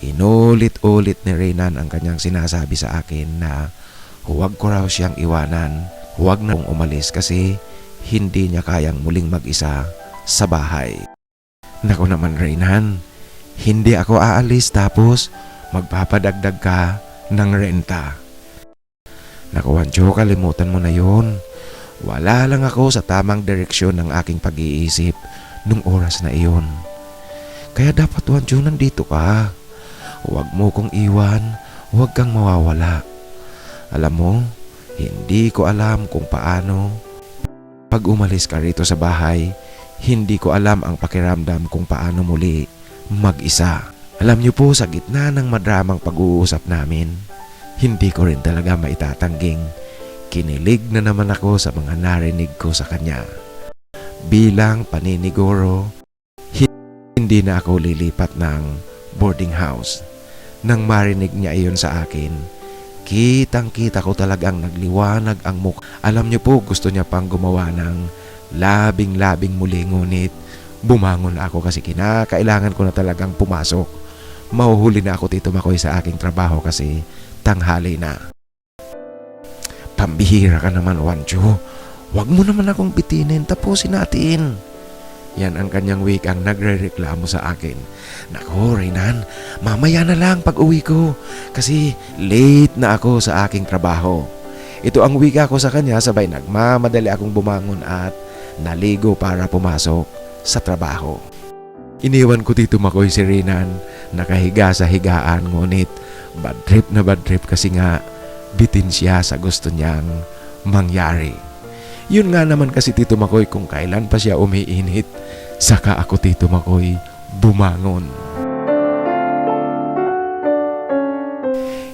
Inulit-ulit ni Reynan ang kanyang sinasabi sa akin na huwag ko raw siyang iwanan, huwag na akong umalis kasi hindi niya kayang muling mag-isa sa bahay. Naku naman, Reynan, hindi ako aalis tapos magpapadagdag ka ng renta. Naku, Wancho, kalimutan mo na yun. Wala lang ako sa tamang direksyon ng aking pag-iisip nung oras na iyon. Kaya dapat, Wancho, nandito ka. Huwag mo kong iwan, huwag kang mawawala. Alam mo, hindi ko alam kung paano. Pag umalis ka rito sa bahay, hindi ko alam ang pakiramdam kung paano muli mag-isa. Alam niyo po, sa gitna ng madramang pag-uusap namin, hindi ko rin talaga maitatangging kinilig na naman ako sa mga narinig ko sa kanya. Bilang paniniguro, hindi na ako lilipat ng boarding house. Nang marinig niya iyon sa akin, kitang-kita ko talagang nagliwanag ang mukha. Alam niyo po, gusto niya pang gumawa ng labing-labing muli, ngunit bumangon ako kasi kinakailangan ko na talagang pumasok. Mahuhuli na ako, Tito Makoy, sa aking trabaho kasi tanghali na. Pambihira ka naman, Wancho. Huwag mo naman akong bitinin, tapusin natin. Yan ang kanyang wikang nagre-reklamo sa akin. Nako, Reynan, mamaya na lang pag uwi ko kasi late na ako sa aking trabaho. Ito ang wika ko sa kanya, sabay nagmamadali akong bumangon at naligo para pumasok sa trabaho. Iniwan ko, Tito Makoy, si Reynan nakahiga sa higaan, ngunit bad trip kasi nga bitin siya sa gusto niyang mangyari. Yun nga naman kasi, Tito Makoy, kung kailan pa siya umiinit, saka ako, Tito Makoy, bumangon.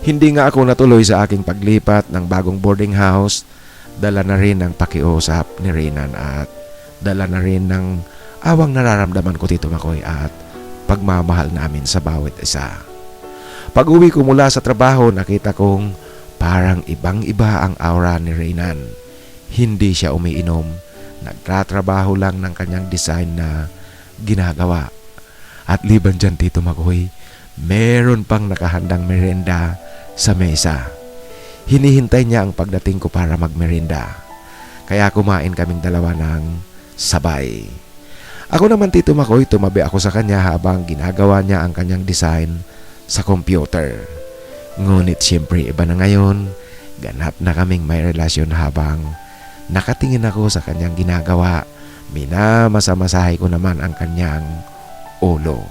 Hindi nga ako natuloy sa aking paglipat ng bagong boarding house. Dala na rin ng pakiusap ni Reynan at dala na rin ng awang nararamdaman ko, Tito Makoy, at pagmamahal namin sa bawat isa. Pag uwi ko mula sa trabaho, nakita kong parang ibang-iba ang aura ni Reynan. Hindi siya umiinom, nagtatrabaho lang ng kanyang design na ginagawa. At liban dyan, Tito Makoy, meron pang nakahandang merenda sa mesa. Hinihintay niya ang pagdating ko para magmerenda. Kaya kumain kaming dalawa ng sabay. Ako naman, Tito Makoy, tumabi ako sa kanya habang ginagawa niya ang kanyang design sa computer. Ngunit siyempre iba na ngayon, ganap na kaming may relasyon habang nakatingin ako sa kanyang ginagawa. Minamasa-masahe ko naman ang kanyang ulo.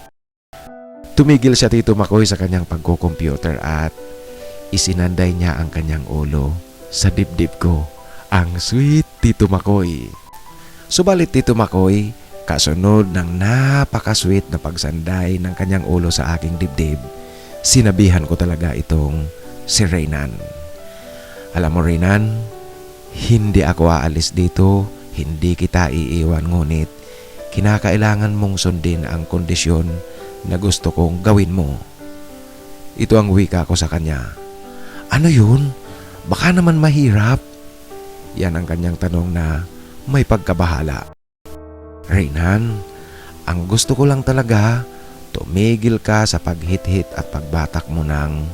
Tumigil siya, Tito Makoy, sa kanyang pagko-computer at isinanday niya ang kanyang ulo sa dibdib ko. Ang sweet, Tito Makoy. Subalit, Tito Makoy, kasunod ng napaka-sweet na pagsanday ng kanyang ulo sa aking dibdib, sinabihan ko talaga itong si Reynan. Alam mo, Reynan, hindi ako aalis dito, hindi kita iiwan, ngunit kinakailangan mong sundin ang kondisyon na gusto kong gawin mo. Ito ang wika ko sa kanya. Ano yun? Baka naman mahirap. Yan ang kanyang tanong na may pagkabahala. Reynan, ang gusto ko lang talaga, tumigil ka sa paghit-hit at pagbatak mo ng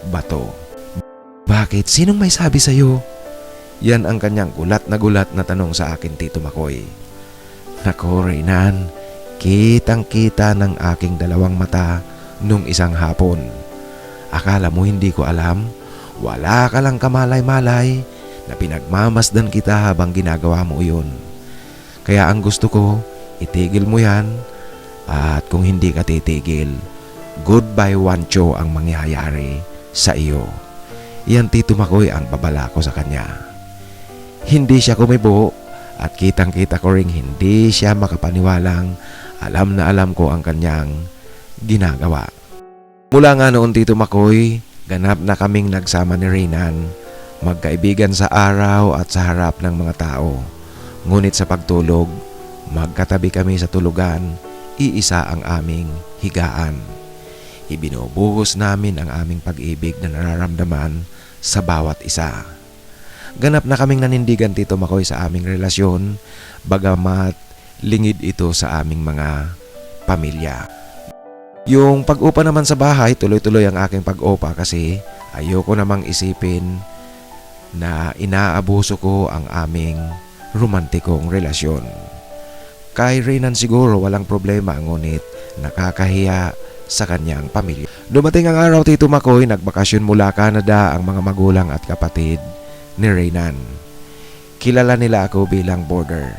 bato. Bakit? Sinong may sabi sa'yo? Yan ang kanyang gulat na tanong sa akin, Tito Makoy. Nako, Reynan, kitang-kita ng aking dalawang mata nung isang hapon. Akala mo hindi ko alam? Wala ka lang kamalay-malay na pinagmamasdan kita habang ginagawa mo yun. Kaya ang gusto ko, itigil mo yan, at kung hindi ka titigil, goodbye Wancho ang mangyayari sa iyo. Yan, Tito Makoy, ang babala ko sa kanya. Hindi siya kumibo at kitang-kita ko ring hindi siya makapaniwalang alam na alam ko ang kanyang ginagawa. Mula nga noon, Tito Makoy, ganap na kaming nagsama ni Reynan, magkaibigan sa araw at sa harap ng mga tao. Ngunit sa pagtulog, magkatabi kami sa tulugan, iisa ang aming higaan. Ibinubuhos namin ang aming pag-ibig na nararamdaman sa bawat isa. Ganap na kaming nanindigan, Tito Makoy, sa aming relasyon, bagamat lingid ito sa aming mga pamilya. Yung pag-upa naman sa bahay, tuloy-tuloy ang aking pag-upa kasi ayoko namang isipin na inaabuso ko ang aming romantikong relasyon. Kay Reynan siguro walang problema, ngunit nakakahiya sa kanyang pamilya. Dumating ang araw, Tito Makoy, nagbakasyon mula Canada ang mga magulang at kapatid ni Reynan. Kilala nila ako bilang boarder.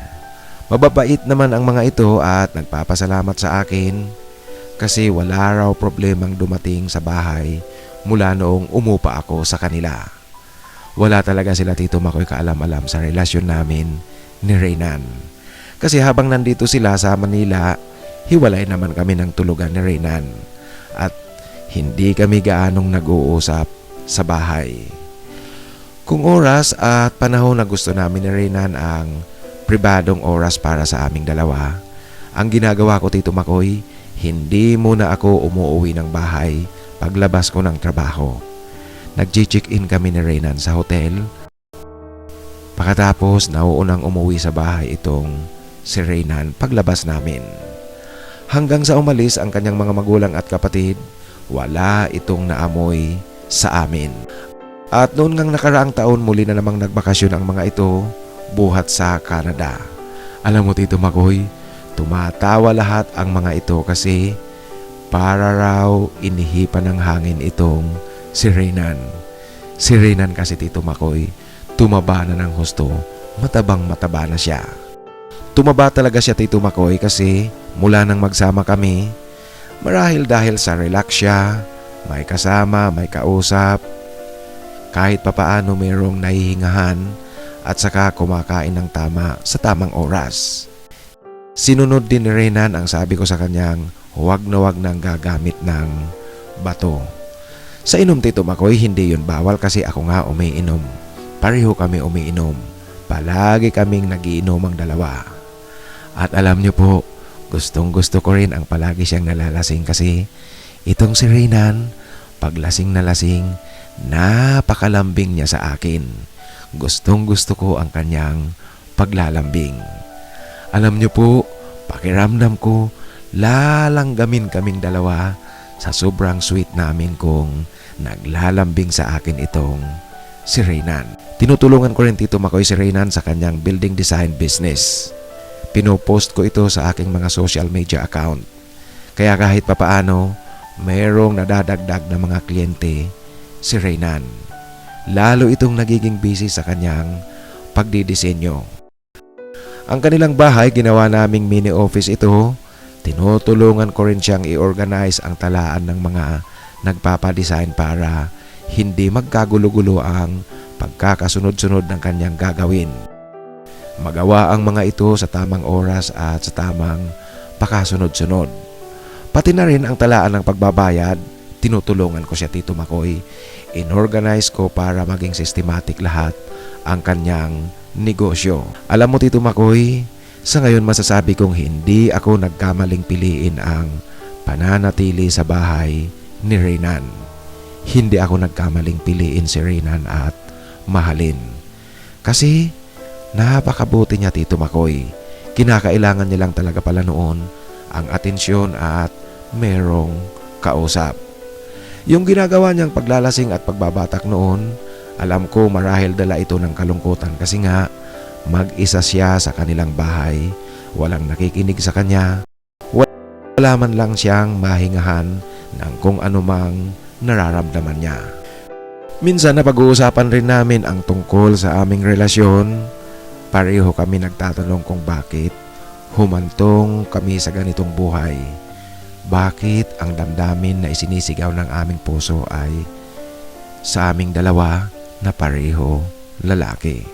Mababait naman ang mga ito at nagpapasalamat sa akin kasi wala raw problemang dumating sa bahay mula noong umupa ako sa kanila. Wala talaga sila, Tito Makoy, kaalam-alam sa relasyon namin ni Reynan. Kasi habang nandito sila sa Manila, hiwalay naman kami ng tulugan ni Reynan at hindi kami gaanong nag-uusap sa bahay. Kung oras at panahon na gusto namin ni Reynan ang pribadong oras para sa aming dalawa, ang ginagawa ko, Tito Makoy, hindi muna ako umuwi ng bahay paglabas ko ng trabaho. Nag-check-in kami ni Reynan sa hotel. Pagkatapos, nauunang umuwi sa bahay itong si Reynan paglabas namin. Hanggang sa umalis ang kanyang mga magulang at kapatid, wala itong naamoy sa amin. At noon ngang nakaraang taon, muli na namang nagbakasyon ang mga ito buhat sa Canada. Alam mo, Tito Makoy, tumatawa lahat ang mga ito kasi para raw inihipan ng hangin itong si Reynan. Si Reynan kasi, Tito Makoy, tumaba na ng husto, matabang-mataba na siya. Tumaba talaga siya, Tito Makoy, kasi mula nang magsama kami, marahil dahil sa relax siya, may kasama, may kausap, kahit papaano mayroong nahihingahan at saka kumakain ng tama sa tamang oras. Sinunod din ni Reynan ang sabi ko sa kanyang huwag na huwag nang gagamit ng bato. Sa inom, Tito Makoy, hindi yun bawal kasi ako nga umiinom. Pareho kami umiinom. Palagi kaming nagiinom ang dalawa. At alam niyo po, gustong gusto ko rin ang palagi siyang nalalasing kasi itong si Reynan, paglasing na lasing, napakalambing niya sa akin. Gustong gusto ko ang kanyang paglalambing. Alam niyo po, pakiramdam ko, lalanggamin kaming dalawa sa sobrang sweet namin kung naglalambing sa akin itong si Reynan. Tinutulungan ko rin, Tito Makoy, si Reynan sa kanyang building design business. Pinopost ko ito sa aking mga social media account. Kaya kahit papaano, mayroong nadadagdag na mga kliyente si Reynan. Lalo itong nagiging busy sa kanyang pagdidisenyo. Ang kanilang bahay, ginawa naming mini office ito. Tinutulungan ko rin siyang i-organize ang talaan ng mga nagpapadesign para hindi magkagulo-gulo ang pagkakasunod-sunod ng kanyang gagawin. Magawa ang mga ito sa tamang oras at sa tamang pakasunod-sunod. Pati na rin ang talaan ng pagbabayad, tinutulungan ko siya, Tito Makoy. In-organize ko para maging systematic lahat ang kanyang negosyo. Alam mo, Tito Makoy, sa ngayon masasabi kong hindi ako nagkamaling piliin ang pananatili sa bahay ni Reynan. Hindi ako nagkamaling piliin si Reynan at mahalin. Kasi Napakabuti niya, Tito Makoy. Kinakailangan niya lang talaga pala noon ang atensyon at merong kausap. Yung ginagawa niyang paglalasing at pagbabatak noon, alam ko marahil dala ito ng kalungkutan kasi nga mag-isa siya sa kanilang bahay, walang nakikinig sa kanya, wala man lang siyang mahingahan ng kung anumang nararamdaman niya. Minsan napag-uusapan rin namin ang tungkol sa aming relasyon. Pareho kami nagtatanong kung bakit humantong kami sa ganitong buhay. Bakit ang damdamin na isinisigaw ng aming puso ay sa aming dalawa na pareho lalaki.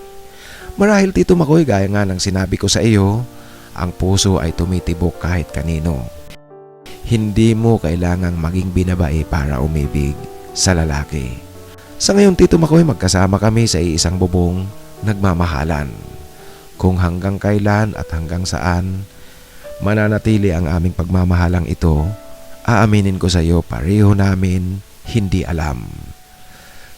Marahil, Tito Makoy, gaya nga ng sinabi ko sa iyo, ang puso ay tumitibok kahit kanino. Hindi mo kailangang maging binabae para umibig sa lalaki. Sa ngayon, Tito Makoy, magkasama kami sa isang bubong nagmamahalan. Kung hanggang kailan at hanggang saan mananatili ang aming pagmamahalang ito, aaminin ko sa iyo, pareho namin hindi alam.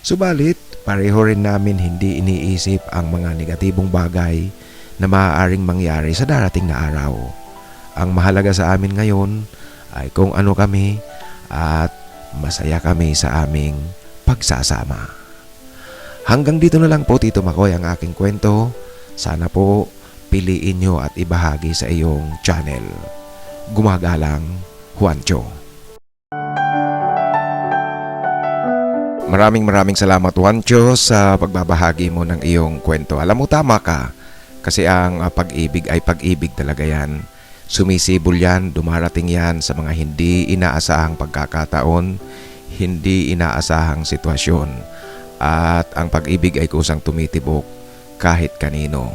Subalit, pareho rin namin hindi iniisip ang mga negatibong bagay na maaaring mangyari sa darating na araw. Ang mahalaga sa amin ngayon ay kung ano kami at masaya kami sa aming pagsasama. Hanggang dito na lang po, Tito Makoy, ang aking kwento. Sana po piliin nyo at ibahagi sa iyong channel. Gumagalang, Juancho. Maraming salamat, Juancho, sa pagbabahagi mo ng iyong kwento. Alam mo, tama ka. Kasi ang pag-ibig ay pag-ibig talaga yan. Sumisibol yan, dumarating yan sa mga hindi inaasahang pagkakataon, hindi inaasahang sitwasyon. At ang pag-ibig ay kusang tumitibok kahit kanino.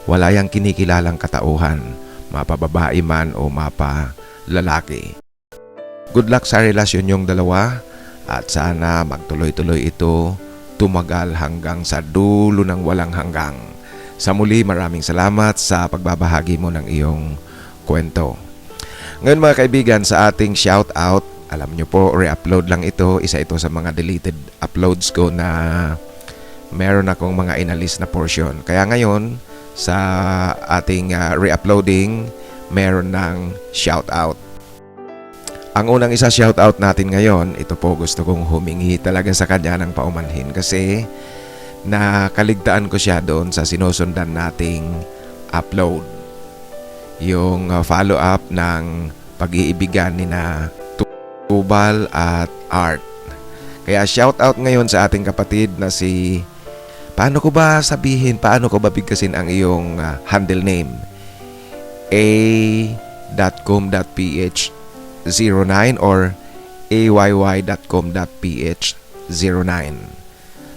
Wala yang kinikilalang katauhan, mapababae man o mapalalaki. Good luck sa relasyon yung dalawa at sana magtuloy-tuloy ito, tumagal hanggang sa dulo ng walang hanggang. Sa muli, maraming salamat sa pagbabahagi mo ng iyong kwento. Ngayon mga kaibigan, sa ating shoutout, alam nyo po, re-upload lang ito. Isa ito sa mga deleted uploads ko na meron akong mga inalis na portion. Kaya ngayon, sa ating re-uploading, meron ng shoutout. Ang unang isa shoutout natin ngayon, ito po gusto kong humingi talaga sa kanya ng paumanhin kasi nakaligtaan ko siya doon sa sinusundan nating upload. Yung follow-up ng pag-iibigan ni na Tubal at Art. Kaya shoutout ngayon sa ating kapatid na si... Paano ko ba bigkasin ang iyong handle name? a.com.ph09 or ayy.com.ph09.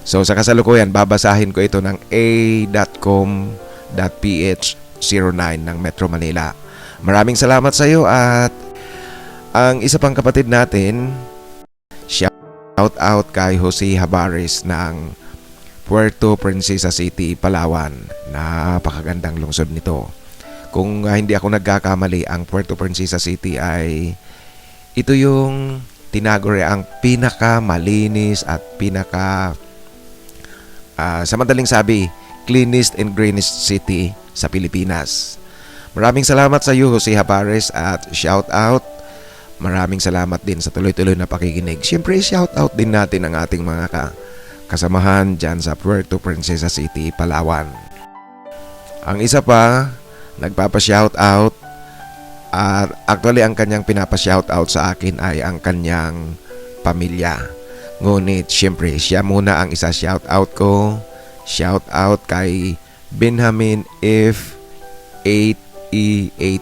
So sa kasalukuyan, babasahin ko ito ng a.com.ph09 ng Metro Manila. Maraming salamat sa iyo at ang isa pang kapatid natin, shout out kay Jose Habares ng Puerto Princesa City, Palawan. Napakagandang lungsod nito. Kung hindi ako nagkakamali, ang Puerto Princesa City ay ito yung tinaguri ang pinakamalinis at sa madaling sabi, cleanest and greenest city sa Pilipinas. Maraming salamat sa iyo, Jose Habares, at shout out. Maraming salamat din sa tuloy-tuloy na pakikinig. Siyempre, shout out din natin ang ating mga kasamahan dyan sa Puerto Princesa City, Palawan. Ang isa pa, nagpapa-shout out at actually ang kanyang pinapa-shout out sa akin ay ang kanyang pamilya. Ngunit syempre siya muna ang isa shout out ko. Shout out kay Benjamin F. 8E80.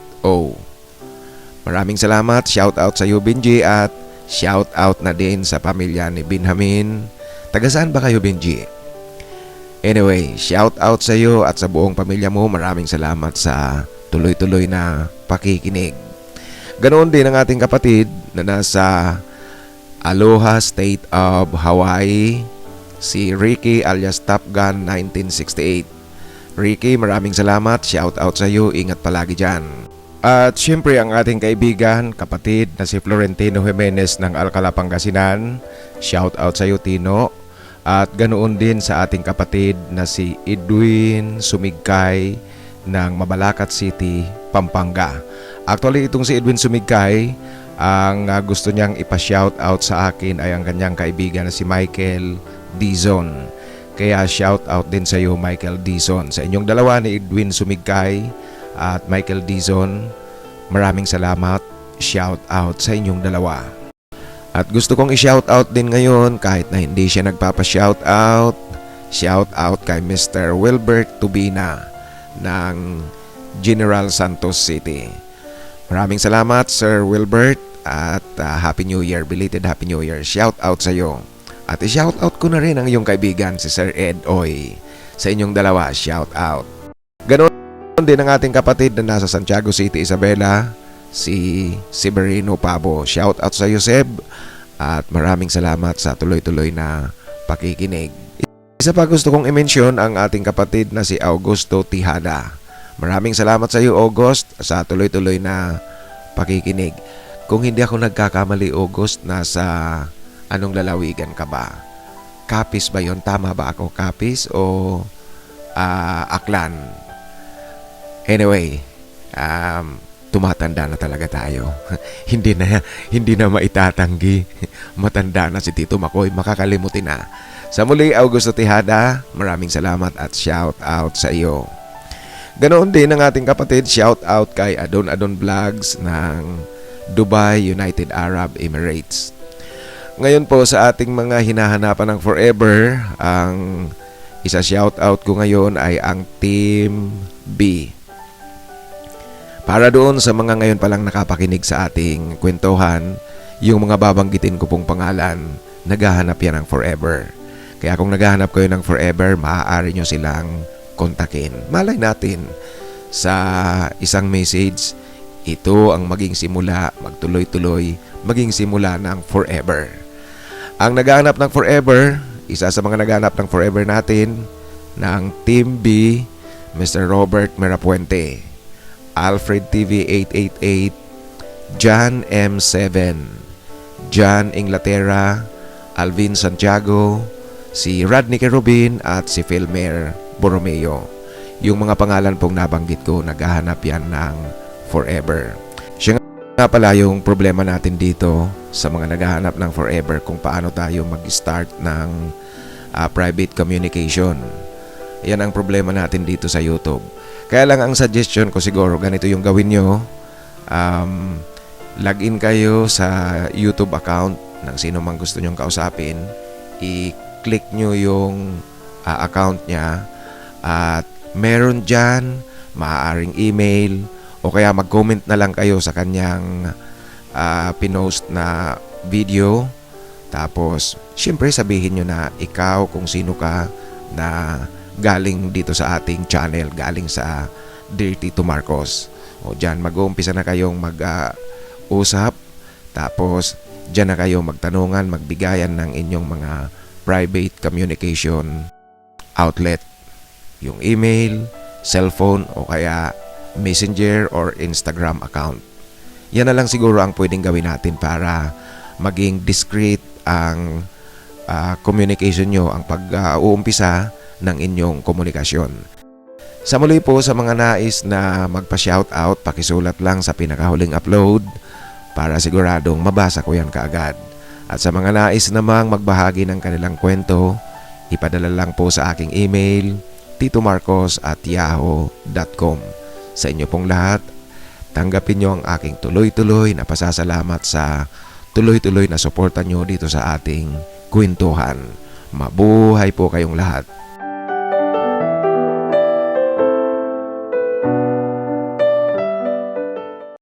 Maraming salamat, shout out sa iyo, Benji, at shout out na din sa pamilya ni Benjamin. Taga saan ba kayo, Benji? Anyway, shout out sa iyo at sa buong pamilya mo. Maraming salamat sa tuloy-tuloy na pakikinig. Ganoon din ang ating kapatid na nasa Aloha State of Hawaii, si Ricky alias Top Gun 1968. Ricky, maraming salamat. Shout out sa iyo. Ingat palagi dyan. At syempre ang ating kaibigan, kapatid na si Florentino Jimenez ng Alcala, Pangasinan. Shout out sa iyo, Tino. At ganoon din sa ating kapatid na si Edwin Sumigkay ng Mabalacat City, Pampanga. Actually, itong si Edwin Sumigkay, ang gusto niyang ipa-shout out sa akin ay ang kanyang kaibigan na si Michael Dizon. Kaya shout out din sa iyo, Michael Dizon. Sa inyong dalawa ni Edwin Sumigkay at Michael Dizon, maraming salamat. Shout out sa inyong dalawa. At gusto kong i-shout out din ngayon kahit na hindi siya nagpapa-shout out. Shout out kay Mr. Wilbert Tubina ng General Santos City. Maraming salamat Sir Wilbert at Happy New Year, belated Happy New Year. Shout out sa iyo. At i-shout out ko na rin ang iyong kaibigan si Sir Ed Oy. Sa inyong dalawa, shout out. Ganoon din ang ating kapatid na nasa Santiago City, Isabela, si Severino Pabo. Shout out sa iyo, Seb, at maraming salamat sa tuloy-tuloy na pakikinig. Isa pa gusto kong i-mention ang ating kapatid na si Augusto Tihada. Maraming salamat sa iyo, August, sa tuloy-tuloy na pakikinig. Kung hindi ako nagkakamali, August, nasa anong lalawigan ka ba? Capiz ba yon? Tama ba ako? Capiz o Aklan? Anyway, tumatanda na talaga tayo. hindi na maitatanggi. Matanda na si Tito Makoy, makakalimutin na. Sa muli, Augusto Tejada, maraming salamat at shout out sa iyo. Ganoon din ang ating kapatid, shout out kay Adon Vlogs ng Dubai, United Arab Emirates. Ngayon po sa ating mga hinahanapan ng forever, ang isa shout out ko ngayon ay ang Team B. Para doon sa mga ngayon palang nakapakinig sa ating kwentuhan, yung mga babanggitin ko pong pangalan, naghahanap yan ng forever. Kaya kung naghahanap kayo ng forever, maaari nyo silang kontakin. Malay natin, sa isang message, ito ang maging simula, magtuloy-tuloy, maging simula ng forever. Ang naghahanap ng forever, isa sa mga naghahanap ng forever natin, ng Team B, Mr. Robert Merapuente, Alfred TV 888, John M7, John Inglaterra, Alvin Santiago, si Rodney Kerubin at si Filmer Borromeo. Yung mga pangalan pong nabanggit ko, naghahanap yan ng forever. Siya nga pala yung problema natin dito sa mga naghahanap ng forever, kung paano tayo mag-start ng private communication. Yan ang problema natin dito sa YouTube. Kaya lang ang suggestion ko siguro, ganito yung gawin nyo. Login kayo sa YouTube account ng sino mang gusto nyong kausapin. I-click nyo yung account niya at meron dyan maaaring email o kaya mag-comment na lang kayo sa kanyang pinost na video. Tapos, syempre sabihin nyo na ikaw kung sino ka na galing dito sa ating channel, galing sa Dirty to Marcos. O dyan, mag-uumpisa na kayong mag-usap. Tapos, dyan na kayo magtanungan, magbigayan ng inyong mga private communication outlet. Yung email, cellphone, o kaya Messenger or Instagram account. Yan na lang siguro ang pwedeng gawin natin para maging discreet ang communication nyo, ang pag-uumpisa ng inyong komunikasyon. Sa muli po, sa mga nais na magpa-shoutout, pakisulat lang sa pinakahuling upload para siguradong mabasa ko yan kaagad. At sa mga nais namang magbahagi ng kanilang kwento, ipadala lang po sa aking email, titomarcos@yahoo.com. Sa inyo pong lahat, tanggapin nyo ang aking tuloy-tuloy na pasasalamat sa tuloy-tuloy na suporta nyo dito sa ating kwentuhan. Mabuhay po kayong lahat.